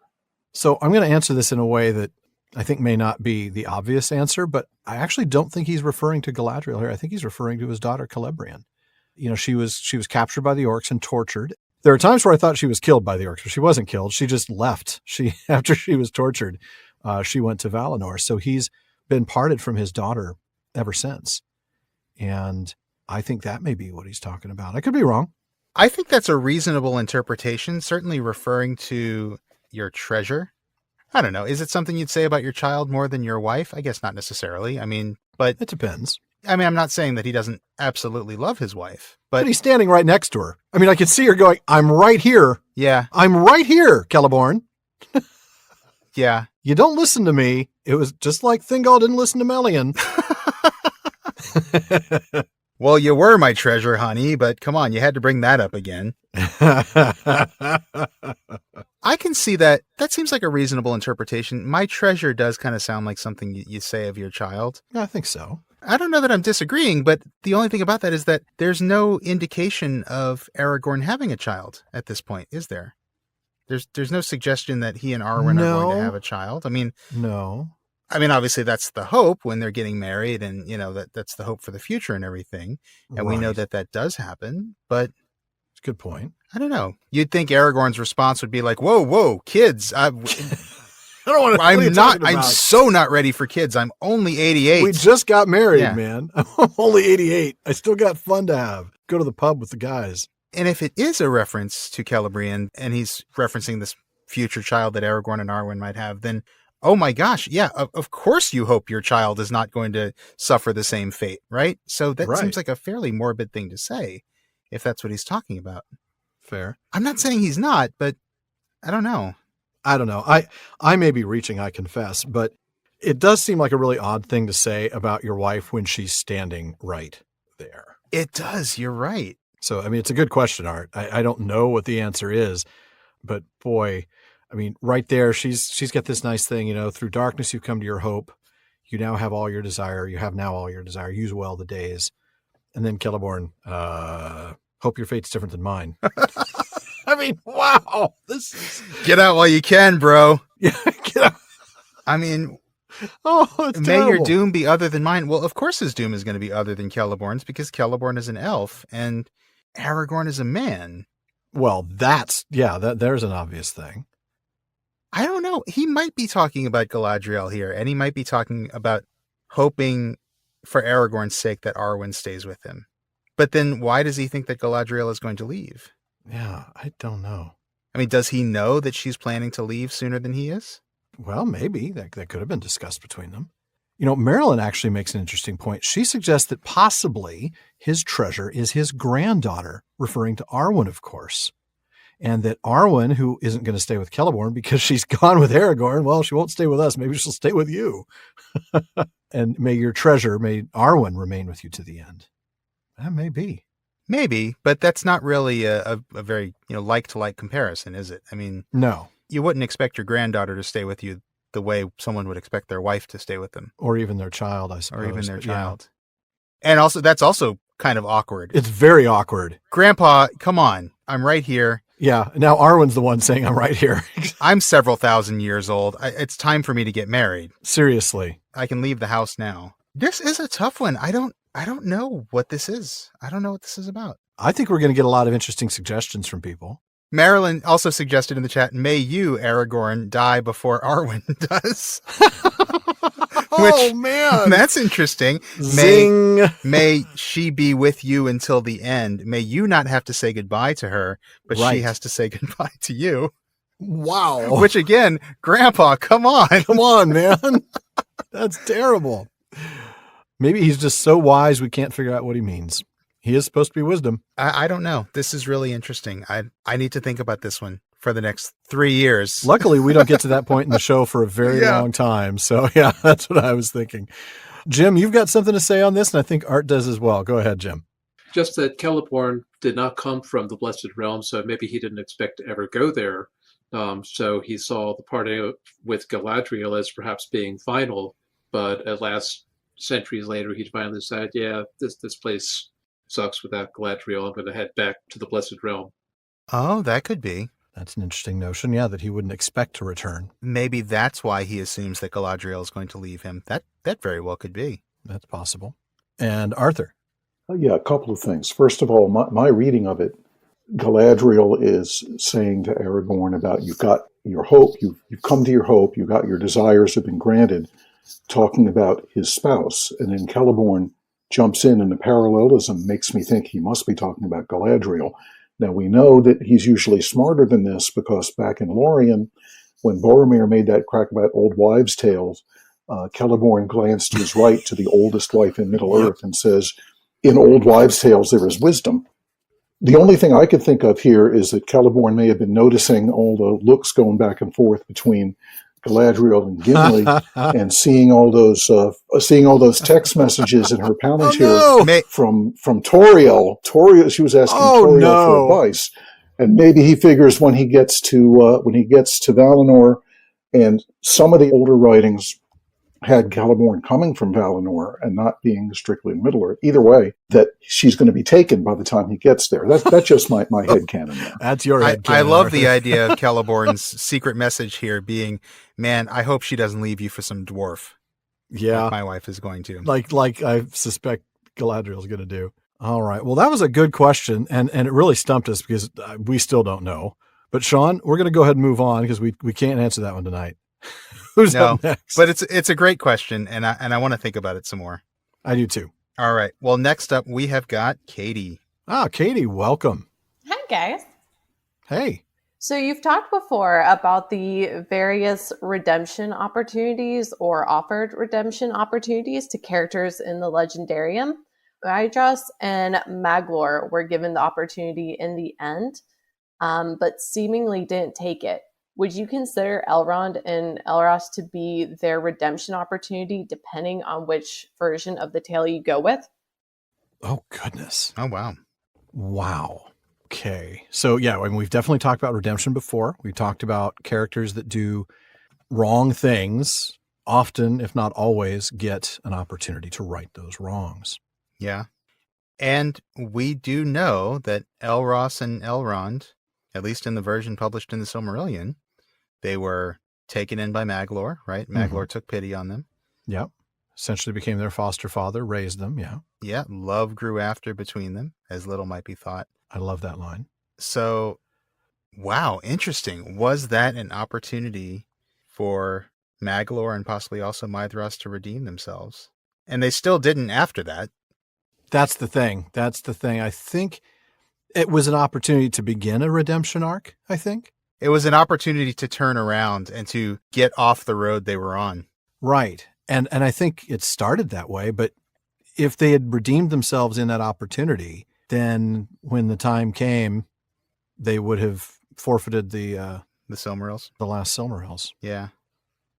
So I'm going to answer this in a way that I think may not be the obvious answer, but I actually don't think he's referring to Galadriel here. I think he's referring to his daughter Celebrian. She was captured by the orcs and tortured. There are times where I thought she was killed by the orcs, but she wasn't killed. She just left. After she was tortured, she went to Valinor. So he's been parted from his daughter ever since. And I think that may be what he's talking about. I could be wrong. I think that's a reasonable interpretation, certainly referring to your treasure. I don't know. Is it something you'd say about your child more than your wife? I guess not necessarily. I mean, but it depends. I mean, I'm not saying that he doesn't absolutely love his wife, but he's standing right next to her. I mean, I could see her going, "I'm right here. Yeah. I'm right here, Celeborn." Yeah. You don't listen to me. It was just like Thingol didn't listen to Melian. Well, you were my treasure, honey, but come on, you had to bring that up again. I can see that. That seems like a reasonable interpretation. My treasure does kind of sound like something you say of your child. I think so. I don't know that I'm disagreeing, but the only thing about that is that there's no indication of Aragorn having a child at this point, is there? There's no suggestion that he and Arwen are going to have a child. I mean, no. I mean, obviously that's the hope when they're getting married, and that's the hope for the future and everything. And we know that does happen, but it's a good point. I don't know. You'd think Aragorn's response would be like, "Whoa, kids! I'm so not ready for kids. I'm only 88. We just got married, man. I'm only 88. I still got fun to have. go to the pub with the guys. And if it is a reference to Celebrian, and he's referencing this future child that Aragorn and Arwen might have, then, oh my gosh, yeah, of course you hope your child is not going to suffer the same fate, right? So that seems like a fairly morbid thing to say, if that's what he's talking about. Fair. I'm not saying he's not, but I don't know. I may be reaching, I confess, but it does seem like a really odd thing to say about your wife when she's standing right there. It does. You're right. So, I mean, it's a good question, Art. I don't know what the answer is, but boy, I mean, right there, she's got this nice thing, through darkness you come to your hope. You now have all your desire. You have now all your desire. Use well the days. And then Celeborn, hope your fate's different than mine. I mean, wow. Get out while you can, bro. Yeah, get out. I mean, it's may terrible. your doom be other than mine. Well, of course his doom is going to be other than Celeborn's, because Celeborn is an elf and Aragorn is a man. Well, there's an obvious thing. I don't know. He might be talking about Galadriel here, and he might be talking about hoping for Aragorn's sake that Arwen stays with him. But then why does he think that Galadriel is going to leave? Yeah, I don't know. I mean, does he know that she's planning to leave sooner than he is? Well, maybe. That could have been discussed between them. Marilyn actually makes an interesting point. She suggests that possibly his treasure is his granddaughter, referring to Arwen, of course. And that Arwen, who isn't going to stay with Celeborn because she's gone with Aragorn, well, she won't stay with us. Maybe she'll stay with you. And may your treasure, may Arwen remain with you to the end. That may be. Maybe, but that's not really a very like-to-like comparison, is it? I mean, no. You wouldn't expect your granddaughter to stay with you the way someone would expect their wife to stay with them. Or even their child, I suppose. Or even their child. Yeah. And also, that's also kind of awkward. It's very awkward. Grandpa, come on. I'm right here. Yeah. Now Arwen's the one saying I'm right here. I'm several thousand years old. It's time for me to get married. Seriously. I can leave the house now. This is a tough one. I don't know what this is. I don't know what this is about. I think we're going to get a lot of interesting suggestions from people. Marilyn also suggested in the chat, may you, Aragorn, die before Arwen does. Oh, man. That's interesting. Zing. May she be with you until the end. May you not have to say goodbye to her, but she has to say goodbye to you. Wow. Which again, Grandpa, come on. Come on, man. That's terrible. Maybe he's just so wise we can't figure out what he means. He is supposed to be wisdom. I don't know. This is really interesting. I need to think about this one for the next 3 years. Luckily, we don't get to that point in the show for a very long time. So, yeah, that's what I was thinking. Jim, you've got something to say on this, and I think Art does as well. Go ahead, Jim. Just that Celeborn did not come from the Blessed Realm, so maybe he didn't expect to ever go there. So he saw the party with Galadriel as perhaps being final, but at last, centuries later, he finally decided, yeah, this place sucks without Galadriel. I'm going to head back to the Blessed Realm. Oh, that could be. That's an interesting notion, yeah, that he wouldn't expect to return. Maybe that's why he assumes that Galadriel is going to leave him. That very well could be. That's possible. And Arthur? Yeah, a couple of things. First of all, my reading of it, Galadriel is saying to Aragorn about you've got your hope, you've come to your hope, you got your desires have been granted, talking about his spouse. And then Celeborn jumps in, and the parallelism makes me think he must be talking about Galadriel. Now, we know that he's usually smarter than this because back in Lorien, when Boromir made that crack about old wives' tales, Celeborn glanced to his right to the oldest wife in Middle-earth and says, in old wives' tales there is wisdom. The only thing I could think of here is that Celeborn may have been noticing all the looks going back and forth between Galadriel and Gimli, and seeing all those text messages in her Palantir from Toriel. She was asking Toriel for advice, and maybe he figures when he gets to Valinor, and some of the older writings had Celeborn coming from Valinor and not being strictly in Middle-earth. Either way, that she's going to be taken by the time he gets there. That's just my headcanon there. That's your headcanon. I love the idea of Celeborn's secret message here being, man, I hope she doesn't leave you for some dwarf. Yeah. Like my wife is going to. Like I suspect Galadriel's going to do. All right. Well, that was a good question, and it really stumped us because we still don't know. But Sean, we're going to go ahead and move on because we can't answer that one tonight. Who's up next? But it's a great question, and I want to think about it some more. I do too. All right. Well, next up we have got Katie. Katie, welcome. Hi, guys. Hey. So you've talked before about the various redemption opportunities or offered redemption opportunities to characters in the Legendarium. Idras and Maglor were given the opportunity in the end, but seemingly didn't take it. Would you consider Elrond and Elros to be their redemption opportunity depending on which version of the tale you go with? Oh, goodness. Oh, wow. Wow. Okay. So, yeah, I mean, we've definitely talked about redemption before. We talked about characters that do wrong things, often, if not always, get an opportunity to right those wrongs. Yeah. And we do know that Elros and Elrond, at least in the version published in the Silmarillion, they were taken in by Maglor, right? Maglor took pity on them. Yep. Essentially became their foster father, raised them. Yeah. Yeah. Love grew after between them, as little might be thought. I love that line. So, wow, interesting. Was that an opportunity for Maglor and possibly also Mithras to redeem themselves? And they still didn't after that. That's the thing. I think it was an opportunity to begin a redemption arc, I think. It was an opportunity to turn around and to get off the road they were on. Right. And I think it started that way, but if they had redeemed themselves in that opportunity, then when the time came, they would have forfeited the Silmarils, the last Silmarils. Yeah.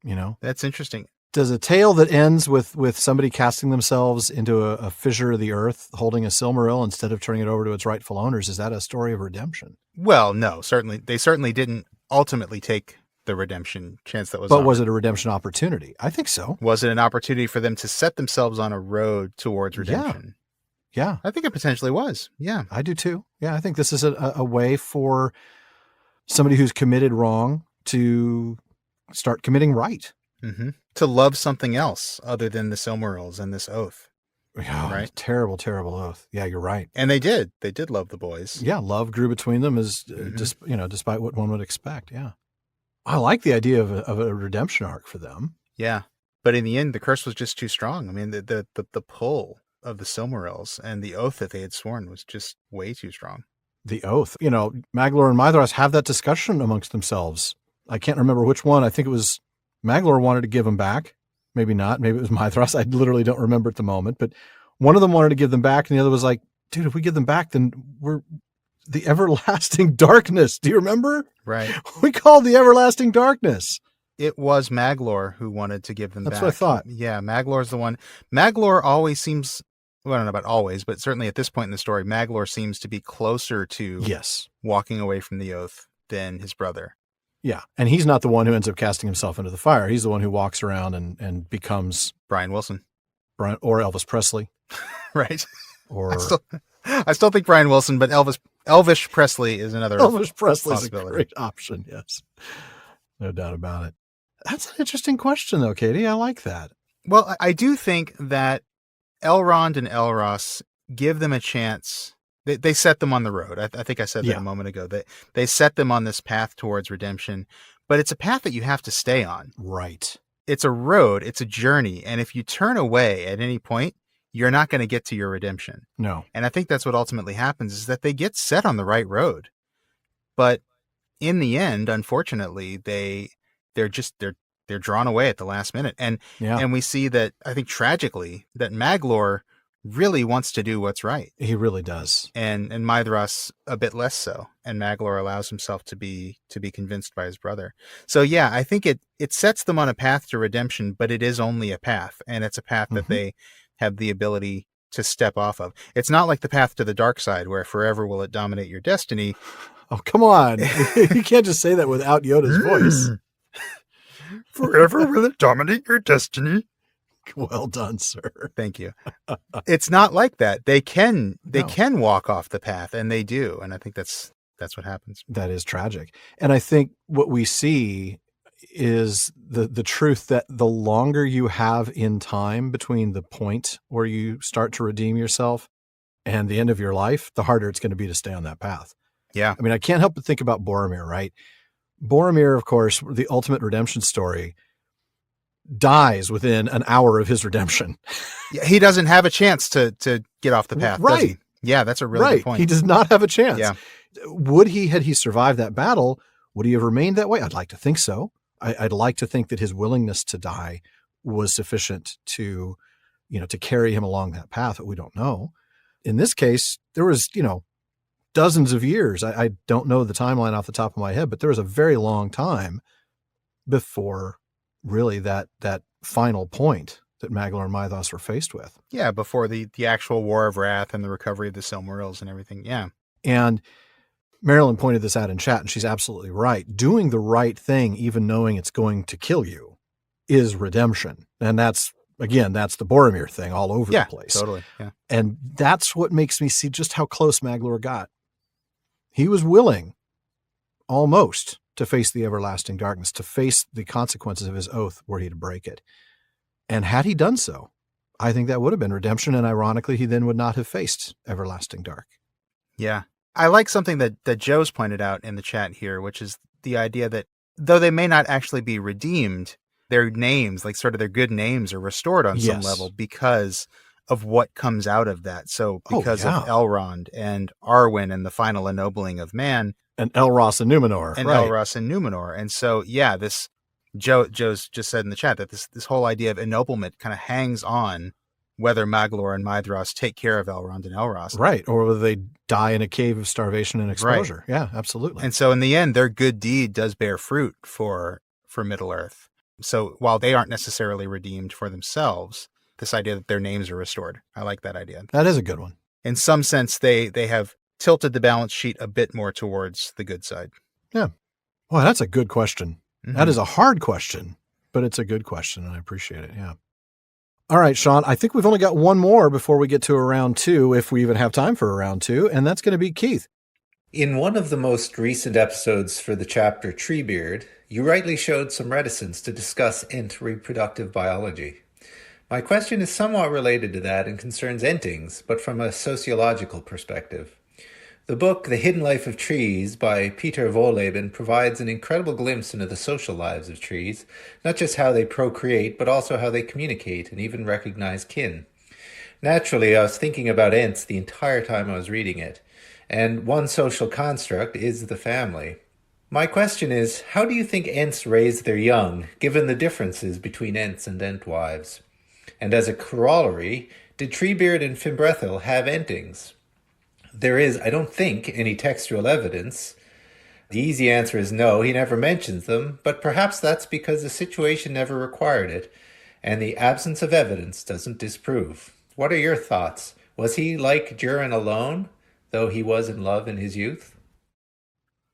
You know, that's interesting. Does a tale that ends with somebody casting themselves into a fissure of the earth, holding a Silmaril instead of turning it over to its rightful owners, is that a story of redemption? Well, no, certainly. They certainly didn't ultimately take the redemption chance that was But offered. was it a redemption opportunity? I think so. Was it an opportunity for them to set themselves on a road towards redemption? Yeah. I think it potentially was. Yeah. I do too. Yeah, I think this is a way for somebody who's committed wrong to start committing right. Mm-hmm. To love something else other than the Silmarils and this oath. Oh, right? Terrible, terrible oath. Yeah, you're right. And they did. They did love the boys. Yeah, love grew between them despite what one would expect. Yeah. I like the idea of a redemption arc for them. Yeah. But in the end, the curse was just too strong. I mean, the pull of the Silmarils and the oath that they had sworn was just way too strong. The oath. Maglor and Mithras have that discussion amongst themselves. I can't remember which one. I think it was Maglor wanted to give them back. Maybe not. Maybe it was Mithras. I literally don't remember at the moment. But one of them wanted to give them back, and the other was like, dude, if we give them back, then we're the everlasting darkness. Do you remember? Right. We called the everlasting darkness. It was Maglor who wanted to give them back. That's what I thought. Yeah, Maglor's the one. Maglor always seems... Well, I don't know about always, but certainly at this point in the story, Maglor seems to be closer to walking away from the oath than his brother. Yeah, and he's not the one who ends up casting himself into the fire. He's the one who walks around and becomes... Brian Wilson. Or Elvis Presley. Right. Or I still think Brian Wilson, but Elvis Presley is another Elvis Presley's possibility. A great option, yes. No doubt about it. That's an interesting question, though, Katie. I like that. Well, I do think that Elrond and Elros give them a chance. They set them on the road. I think I said that a moment ago. They set them on this path towards redemption, but it's a path that you have to stay on. Right. It's a road. It's a journey. And if you turn away at any point, you're not going to get to your redemption. No. And I think that's what ultimately happens is that they get set on the right road. But in the end, unfortunately, they're drawn away at the last minute. And we see that, I think tragically, that Maglor really wants to do what's right. He really does. And Mithras a bit less so. And Maglor allows himself to be convinced by his brother. So yeah, I think it sets them on a path to redemption, but it is only a path. And it's a path that they have the ability to step off of. It's not like the path to the dark side where forever will it dominate your destiny. Oh, come on. You can't just say that without Yoda's voice. Forever will it dominate your destiny. Well done, sir. Thank you. It's not like that. They can walk off the path, and they do. And I think that's what happens. That is tragic. And I think what we see is the truth that the longer you have in time between the point where you start to redeem yourself and the end of your life, the harder it's going to be to stay on that path. Yeah. I mean, I can't help but think about Boromir, right? Boromir, of course, the ultimate redemption story, dies within an hour of his redemption. Yeah, he doesn't have a chance to get off the path. Right. Yeah, that's a really good point. He does not have a chance. Yeah. Would he, had he survived that battle, would he have remained that way? I'd like to think so. I'd like to think that his willingness to die was sufficient to, to carry him along that path, but we don't know. In this case, there was, dozens of years. I don't know the timeline off the top of my head, but there was a very long time before really that final point that Maglor and Mythos were faced with. Yeah, before the actual War of Wrath and the recovery of the Silmarils and everything. Yeah. And Marilyn pointed this out in chat, and she's absolutely right. Doing the right thing, even knowing it's going to kill you, is redemption. And that's the Boromir thing all over the place. Totally. Yeah. And that's what makes me see just how close Maglor got. He was willing, almost, to face the everlasting darkness, to face the consequences of his oath were he to break it. And had he done so, I think that would have been redemption. And ironically, he then would not have faced everlasting dark. Yeah. I like something that Joe's pointed out in the chat here, which is the idea that though they may not actually be redeemed, their names, like sort of their good names, are restored on some level because of what comes out of that. So because of Elrond and Arwen and the final ennobling of man. And Elros and Numenor. Elros and Numenor. And so, yeah, this Joe's just said in the chat that this whole idea of ennoblement kind of hangs on whether Maglor and Maedhros take care of Elrond and Elros. Right. Or whether they die in a cave of starvation and exposure. Right. Yeah, absolutely. And so in the end, their good deed does bear fruit for Middle-earth. So while they aren't necessarily redeemed for themselves, this idea that their names are restored. I like that idea. That is a good one. In some sense, they have tilted the balance sheet a bit more towards the good side. Yeah. Well, that's a good question. Mm-hmm. That is a hard question, but it's a good question, and I appreciate it. Yeah. All right, Sean, I think we've only got one more before we get to a round two, if we even have time for a round two, and that's going to be Keith. In one of the most recent episodes for the chapter Treebeard, you rightly showed some reticence to discuss Ent reproductive biology. My question is somewhat related to that and concerns Entings, but from a sociological perspective. The book The Hidden Life of Trees by Peter Wohleben provides an incredible glimpse into the social lives of trees, not just how they procreate, but also how they communicate and even recognize kin. Naturally, I was thinking about Ents the entire time I was reading it, and one social construct is the family. My question is, how do you think Ents raise their young, given the differences between Ents and Entwives? And as a corollary, did Treebeard and Fimbrethil have Entings? There is, I don't think, any textual evidence. The easy answer is no, he never mentions them, but perhaps that's because the situation never required it, and the absence of evidence doesn't disprove. What are your thoughts? Was he like Durin alone, though he was in love in his youth?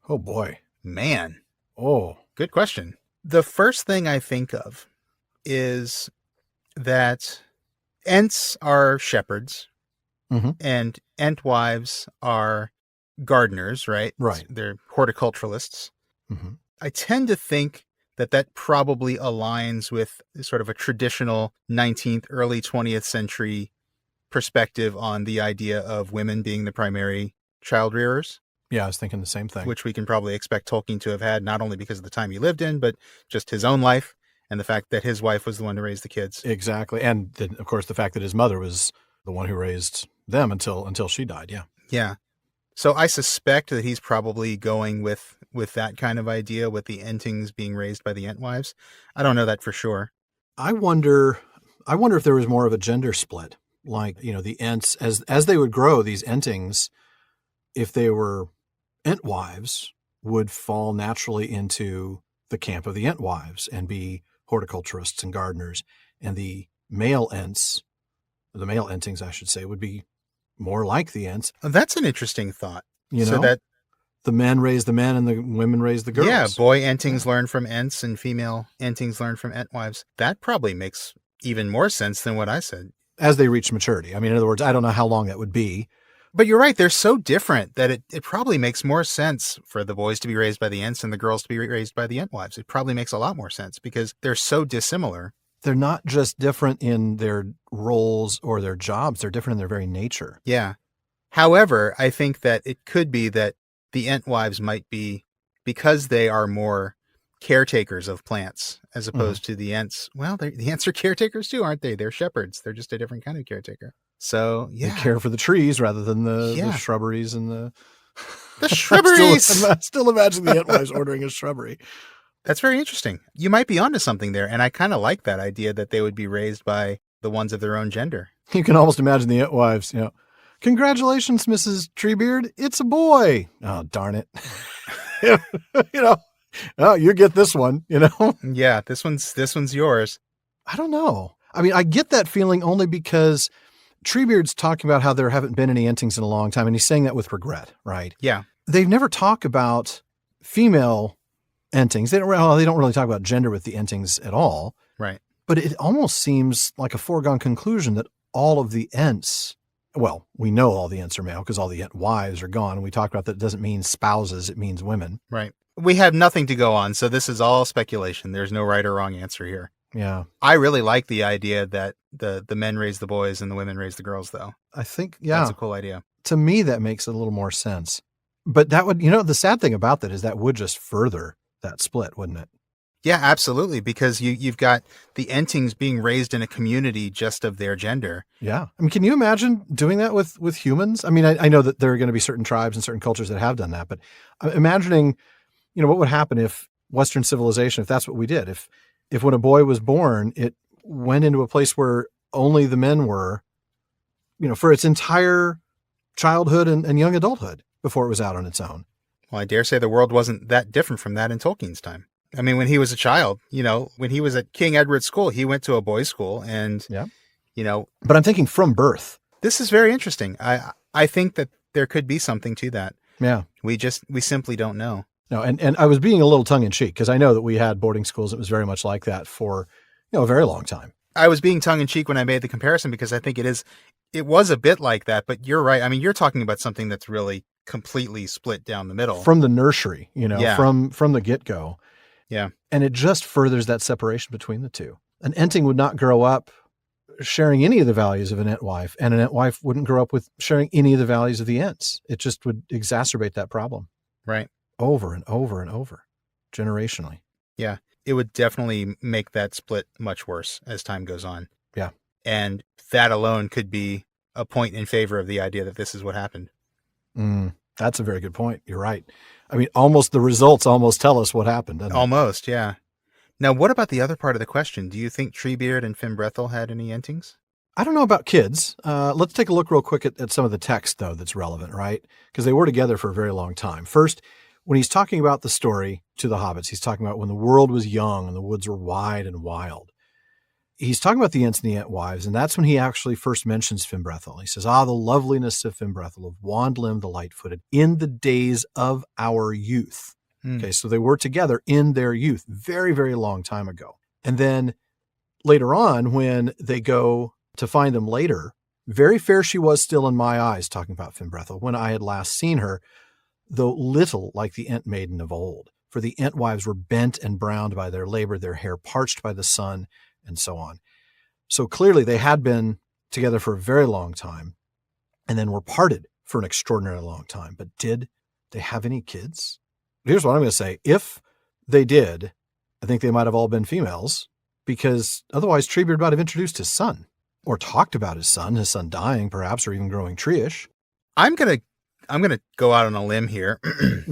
Oh boy. Man. Oh. Good question. The first thing I think of is that Ents are shepherds. Mm-hmm. And Entwives are gardeners, right? Right. They're horticulturalists. Mm-hmm. I tend to think that probably aligns with sort of a traditional 19th, early 20th century perspective on the idea of women being the primary child rearers. Yeah, I was thinking the same thing. Which we can probably expect Tolkien to have had, not only because of the time he lived in, but just his own life and the fact that his wife was the one to raise the kids. Exactly. And then, of course, the fact that his mother was the one who raised them until she died. Yeah. Yeah. So I suspect that he's probably going with that kind of idea, with the Entings being raised by the Entwives. I don't know that for sure. I wonder if there was more of a gender split, like, the Ents, as they would grow, these Entings, if they were Entwives, would fall naturally into the camp of the Entwives and be horticulturists and gardeners, and the male Ents, the male Entings, I should say, would be more like the Ents. That's an interesting thought. So that the men raise the men and the women raise the girls. Yeah, boy Entings learn from Ents and female Entings learn from Entwives. That probably makes even more sense than what I said. As they reach maturity. I mean, in other words, I don't know how long that would be. But you're right. They're so different that it probably makes more sense for the boys to be raised by the Ents and the girls to be raised by the Entwives. It probably makes a lot more sense because they're so dissimilar. They're not just different in their roles or their jobs. They're different in their very nature. Yeah. However, I think that it could be that the Entwives might be, because they are more caretakers of plants as opposed to the Ents. Well, the Ents are caretakers too, aren't they? They're shepherds. They're just a different kind of caretaker. So, yeah. They care for the trees rather than the shrubberies and the shrubberies. I still imagine the Entwives ordering a shrubbery. That's very interesting. You might be onto something there, and I kind of like that idea that they would be raised by the ones of their own gender. You can almost imagine the Entwives, congratulations, Mrs. Treebeard, it's a boy. Oh, darn it. Oh, you get this one, Yeah, this one's yours. I don't know. I mean, I get that feeling only because Treebeard's talking about how there haven't been any Entings in a long time, and he's saying that with regret, right? Yeah. They've never talked about female Entings. They don't really talk about gender with the Entings at all. Right. But it almost seems like a foregone conclusion that all of the Ents, well, we know all the Ents are male because all the Entwives are gone. And we talked about that it doesn't mean spouses, it means women. Right. We have nothing to go on, so this is all speculation. There's no right or wrong answer here. Yeah. I really like the idea that the men raise the boys and the women raise the girls, though. I think, yeah. That's a cool idea. To me, that makes a little more sense. But that would, the sad thing about that is that would just further that split, wouldn't it? Yeah, absolutely. Because you've got the Entings being raised in a community just of their gender. Yeah. I mean, can you imagine doing that with humans? I mean, I know that there are going to be certain tribes and certain cultures that have done that, but imagining, what would happen if Western civilization, if that's what we did, if when a boy was born, it went into a place where only the men were, for its entire childhood and young adulthood before it was out on its own. Well, I dare say the world wasn't that different from that in Tolkien's time. I mean, when he was a child, when he was at King Edward's school, he went to a boys' school and, But I'm thinking from birth. This is very interesting. I think that there could be something to that. Yeah. We simply don't know. No, and I was being a little tongue in cheek because I know that we had boarding schools. It was very much like that for, a very long time. I was being tongue in cheek when I made the comparison because I think it was a bit like that, but you're right. I mean, you're talking about something that's really completely split down the middle. From the nursery, from the get-go. Yeah. And it just furthers that separation between the two. An Enting would not grow up sharing any of the values of an Entwife, and an Entwife wouldn't grow up with sharing any of the values of the Ents. It just would exacerbate that problem. Right. Over and over and over, generationally. Yeah. It would definitely make that split much worse as time goes on. Yeah. And that alone could be a point in favor of the idea that this is what happened. That's a very good point. You're right. I mean, the results almost tell us what happened. Almost, yeah. Now, what about the other part of the question? Do you think Treebeard and Fimbrethel had any Entings? I don't know about kids. Let's take a look real quick at some of the text, though, that's relevant, right? Because they were together for a very long time. First, when he's talking about the story to the hobbits, he's talking about when the world was young and the woods were wide and wild. He's talking about the Ents and the Entwives, and that's when he actually first mentions Fimbrethel. He says, the loveliness of Fimbrethel, of Wand-Limb the Light-Footed, in the days of our youth. Okay, so they were together in their youth, very, very long time ago. And then later on, when they go to find them later, very fair she was still in my eyes, talking about Fimbrethel, when I had last seen her, though little like the Ent maiden of old. For the Entwives were bent and browned by their labor, their hair parched by the sun, and so on. So clearly they had been together for a very long time and then were parted for an extraordinarily long time. But did they have any kids? Here's what I'm going to say. If they did, I think they might have all been females, because otherwise Treebeard might have introduced his son or talked about his son dying perhaps, or even growing tree-ish. I'm going to go out on a limb here.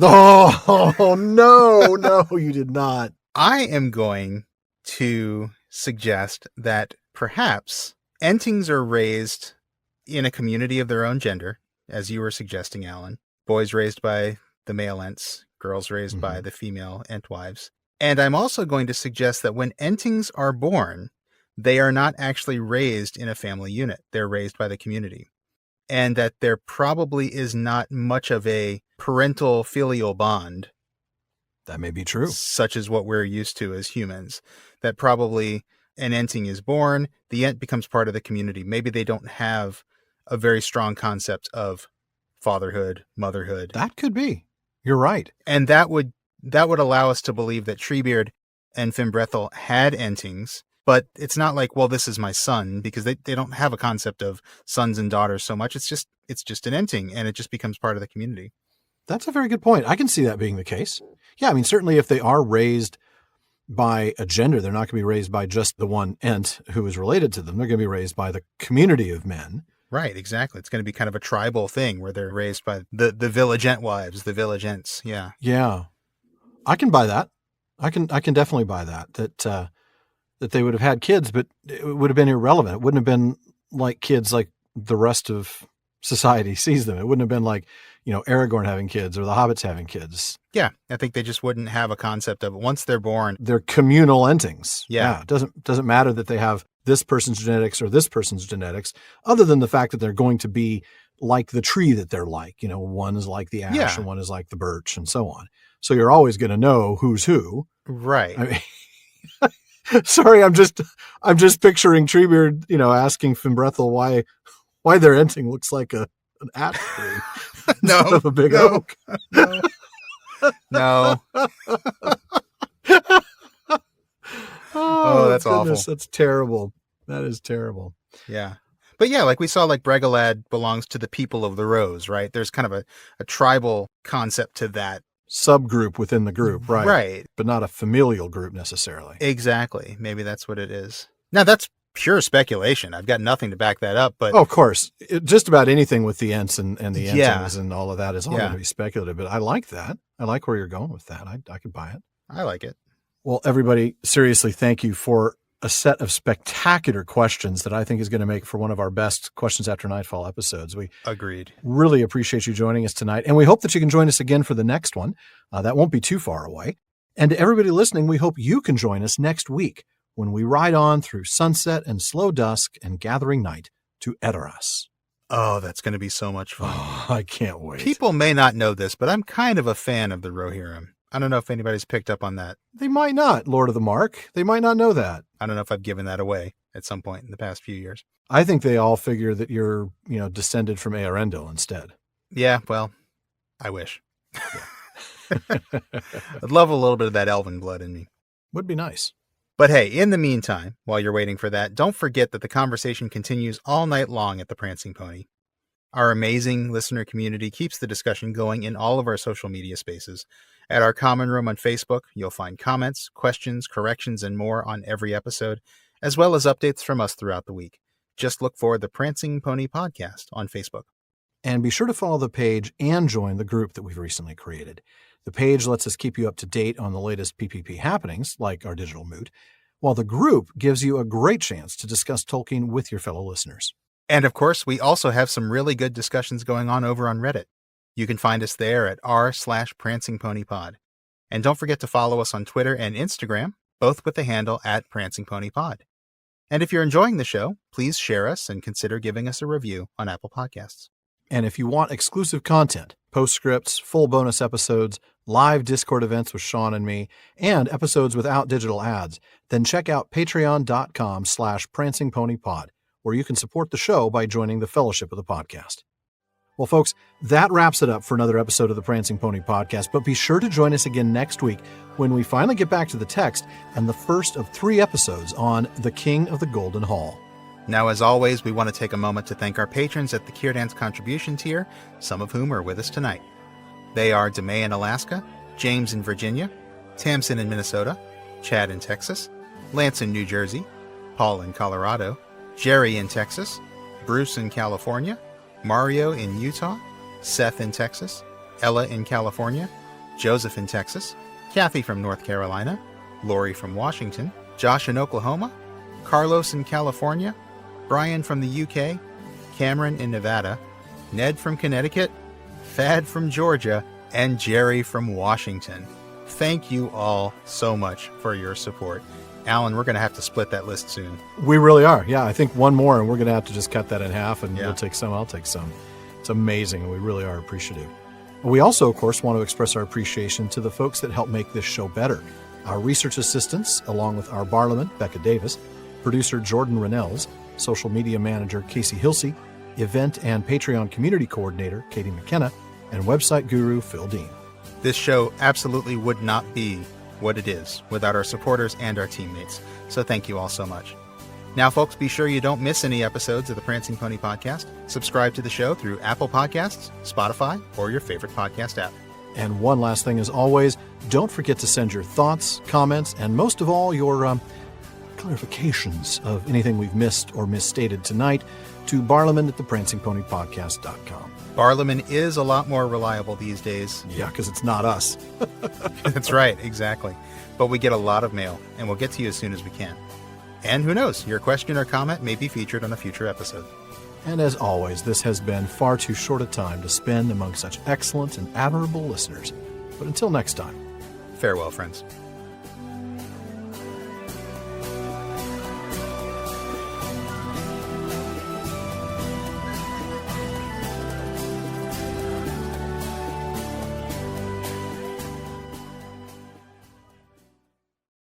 Oh, no, you did not. I am going to suggest that perhaps Entings are raised in a community of their own gender, as you were suggesting, Alan. Boys raised by the male Ents, girls raised by the female Entwives. And I'm also going to suggest that when Entings are born, they are not actually raised in a family unit. They're raised by the community. And that there probably is not much of a parental filial bond. That may be true. Such as what we're used to as humans. That probably an Enting is born, the Ent becomes part of the community. Maybe they don't have a very strong concept of fatherhood, motherhood. That could be. You're right. And that would allow us to believe that Treebeard and Fimbrethel had Entings, but it's not like, well, this is my son, because they don't have a concept of sons and daughters so much. It's just an Enting, and it just becomes part of the community. That's a very good point. I can see that being the case. Yeah, I mean, certainly if they are raised by a gender, they're not going to be raised by just the one Ent who is related to them. They're going to be raised by the community of men Right, exactly. It's going to be kind of a tribal thing where they're raised by the village Ent wives, the village Ents. Yeah. Yeah. I can buy that. I can definitely buy that they would have had kids, but it would have been irrelevant. It wouldn't have been like kids like the rest of society sees them. It wouldn't have been like, Aragorn having kids or the hobbits having kids. Yeah, I think they just wouldn't have a concept of it. Once they're born, they're communal entings. Yeah. It doesn't matter that they have this person's genetics or this person's genetics, other than the fact that they're going to be like the tree that they're like. One is like the ash and one is like the birch and so on. So you're always going to know who's who. Right. I mean, sorry, I'm just picturing Treebeard, asking Fimbrethel why their enting looks like an ash tree instead of a big oak. No. Oh, that's awful. That's terrible. That is terrible. Yeah. But yeah, like we saw, like Bregalad belongs to the people of the Rose, right? There's kind of a tribal concept to that. Subgroup within the group, right? Right. But not a familial group necessarily. Exactly. Maybe that's what it is. Now, that's pure speculation. I've got nothing to back that up, but... Oh, of course. Just about anything with the Ents and the Entings and all of that is all going to be speculative. But I like that. I like where you're going with that. I could buy it. I like it. Well, everybody, seriously, thank you for a set of spectacular questions that I think is going to make for one of our best Questions After Nightfall episodes. We Agreed. Really appreciate you joining us tonight. And we hope that you can join us again for the next one. That won't be too far away. And to everybody listening, we hope you can join us next week when we ride on through sunset and slow dusk and gathering night to Edoras. Oh, that's going to be so much fun. Oh, I can't wait. People may not know this, but I'm kind of a fan of the Rohirrim. I don't know if anybody's picked up on that. They might not, Lord of the Mark. They might not know that. I don't know if I've given that away at some point in the past few years. I think they all figure that you're, descended from Earendil instead. Yeah, well, I wish. I'd love a little bit of that elven blood in me. Would be nice. But hey, in the meantime, while you're waiting for that, don't forget that the conversation continues all night long at the Prancing Pony. Our amazing listener community keeps the discussion going in all of our social media spaces. At our common room on Facebook, you'll find comments, questions, corrections, and more on every episode, as well as updates from us throughout the week. Just look for the Prancing Pony Podcast on Facebook. And be sure to follow the page and join the group that we've recently created. The page lets us keep you up to date on the latest PPP happenings, like our digital moot, while the group gives you a great chance to discuss Tolkien with your fellow listeners. And of course, we also have some really good discussions going on over on Reddit. You can find us there at r/PrancingPonyPod. And don't forget to follow us on Twitter and Instagram, both with the handle @PrancingPonyPod. And if you're enjoying the show, please share us and consider giving us a review on Apple Podcasts. And if you want exclusive content, postscripts, full bonus episodes, live Discord events with Sean and me, and episodes without digital ads, then check out patreon.com/prancingponypod, where you can support the show by joining the Fellowship of the Podcast. Well, folks, that wraps it up for another episode of the Prancing Pony Podcast, but be sure to join us again next week when we finally get back to the text and the first of 3 episodes on The King of the Golden Hall. Now, as always, we want to take a moment to thank our patrons at the Kierdance contribution tier, some of whom are with us tonight. They are DeMay in Alaska, James in Virginia, Tamsin in Minnesota, Chad in Texas, Lance in New Jersey, Paul in Colorado, Jerry in Texas, Bruce in California, Mario in Utah, Seth in Texas, Ella in California, Joseph in Texas, Kathy from North Carolina, Lori from Washington, Josh in Oklahoma, Carlos in California, Brian from the UK, Cameron in Nevada, Ned from Connecticut, Thad from Georgia, and Jerry from Washington. Thank you all so much for your support. Alan, we're going to have to split that list soon. We really are. Yeah, I think one more, and we're going to have to just cut that in half, and you'll take some, I'll take some. It's amazing, and we really are appreciative. We also, of course, want to express our appreciation to the folks that help make this show better. Our research assistants, along with our Barliman, Becca Davis, producer Jordan Rennells, social media manager Casey Hilsey, event and Patreon community coordinator Katie McKenna, and website guru Phil Dean. This show absolutely would not be what it is without our supporters and our teammates. So thank you all so much. Now, folks, be sure you don't miss any episodes of the Prancing Pony Podcast. Subscribe to the show through Apple Podcasts, Spotify, or your favorite podcast app. And one last thing, as always, don't forget to send your thoughts, comments, and most of all, your clarifications of anything we've missed or misstated tonight to Barliman at theprancingponypodcast.com. Barliman is a lot more reliable these days. Yeah, because it's not us. That's right, exactly. But we get a lot of mail, and we'll get to you as soon as we can. And who knows, your question or comment may be featured on a future episode. And as always, this has been far too short a time to spend among such excellent and admirable listeners. But until next time, farewell, friends.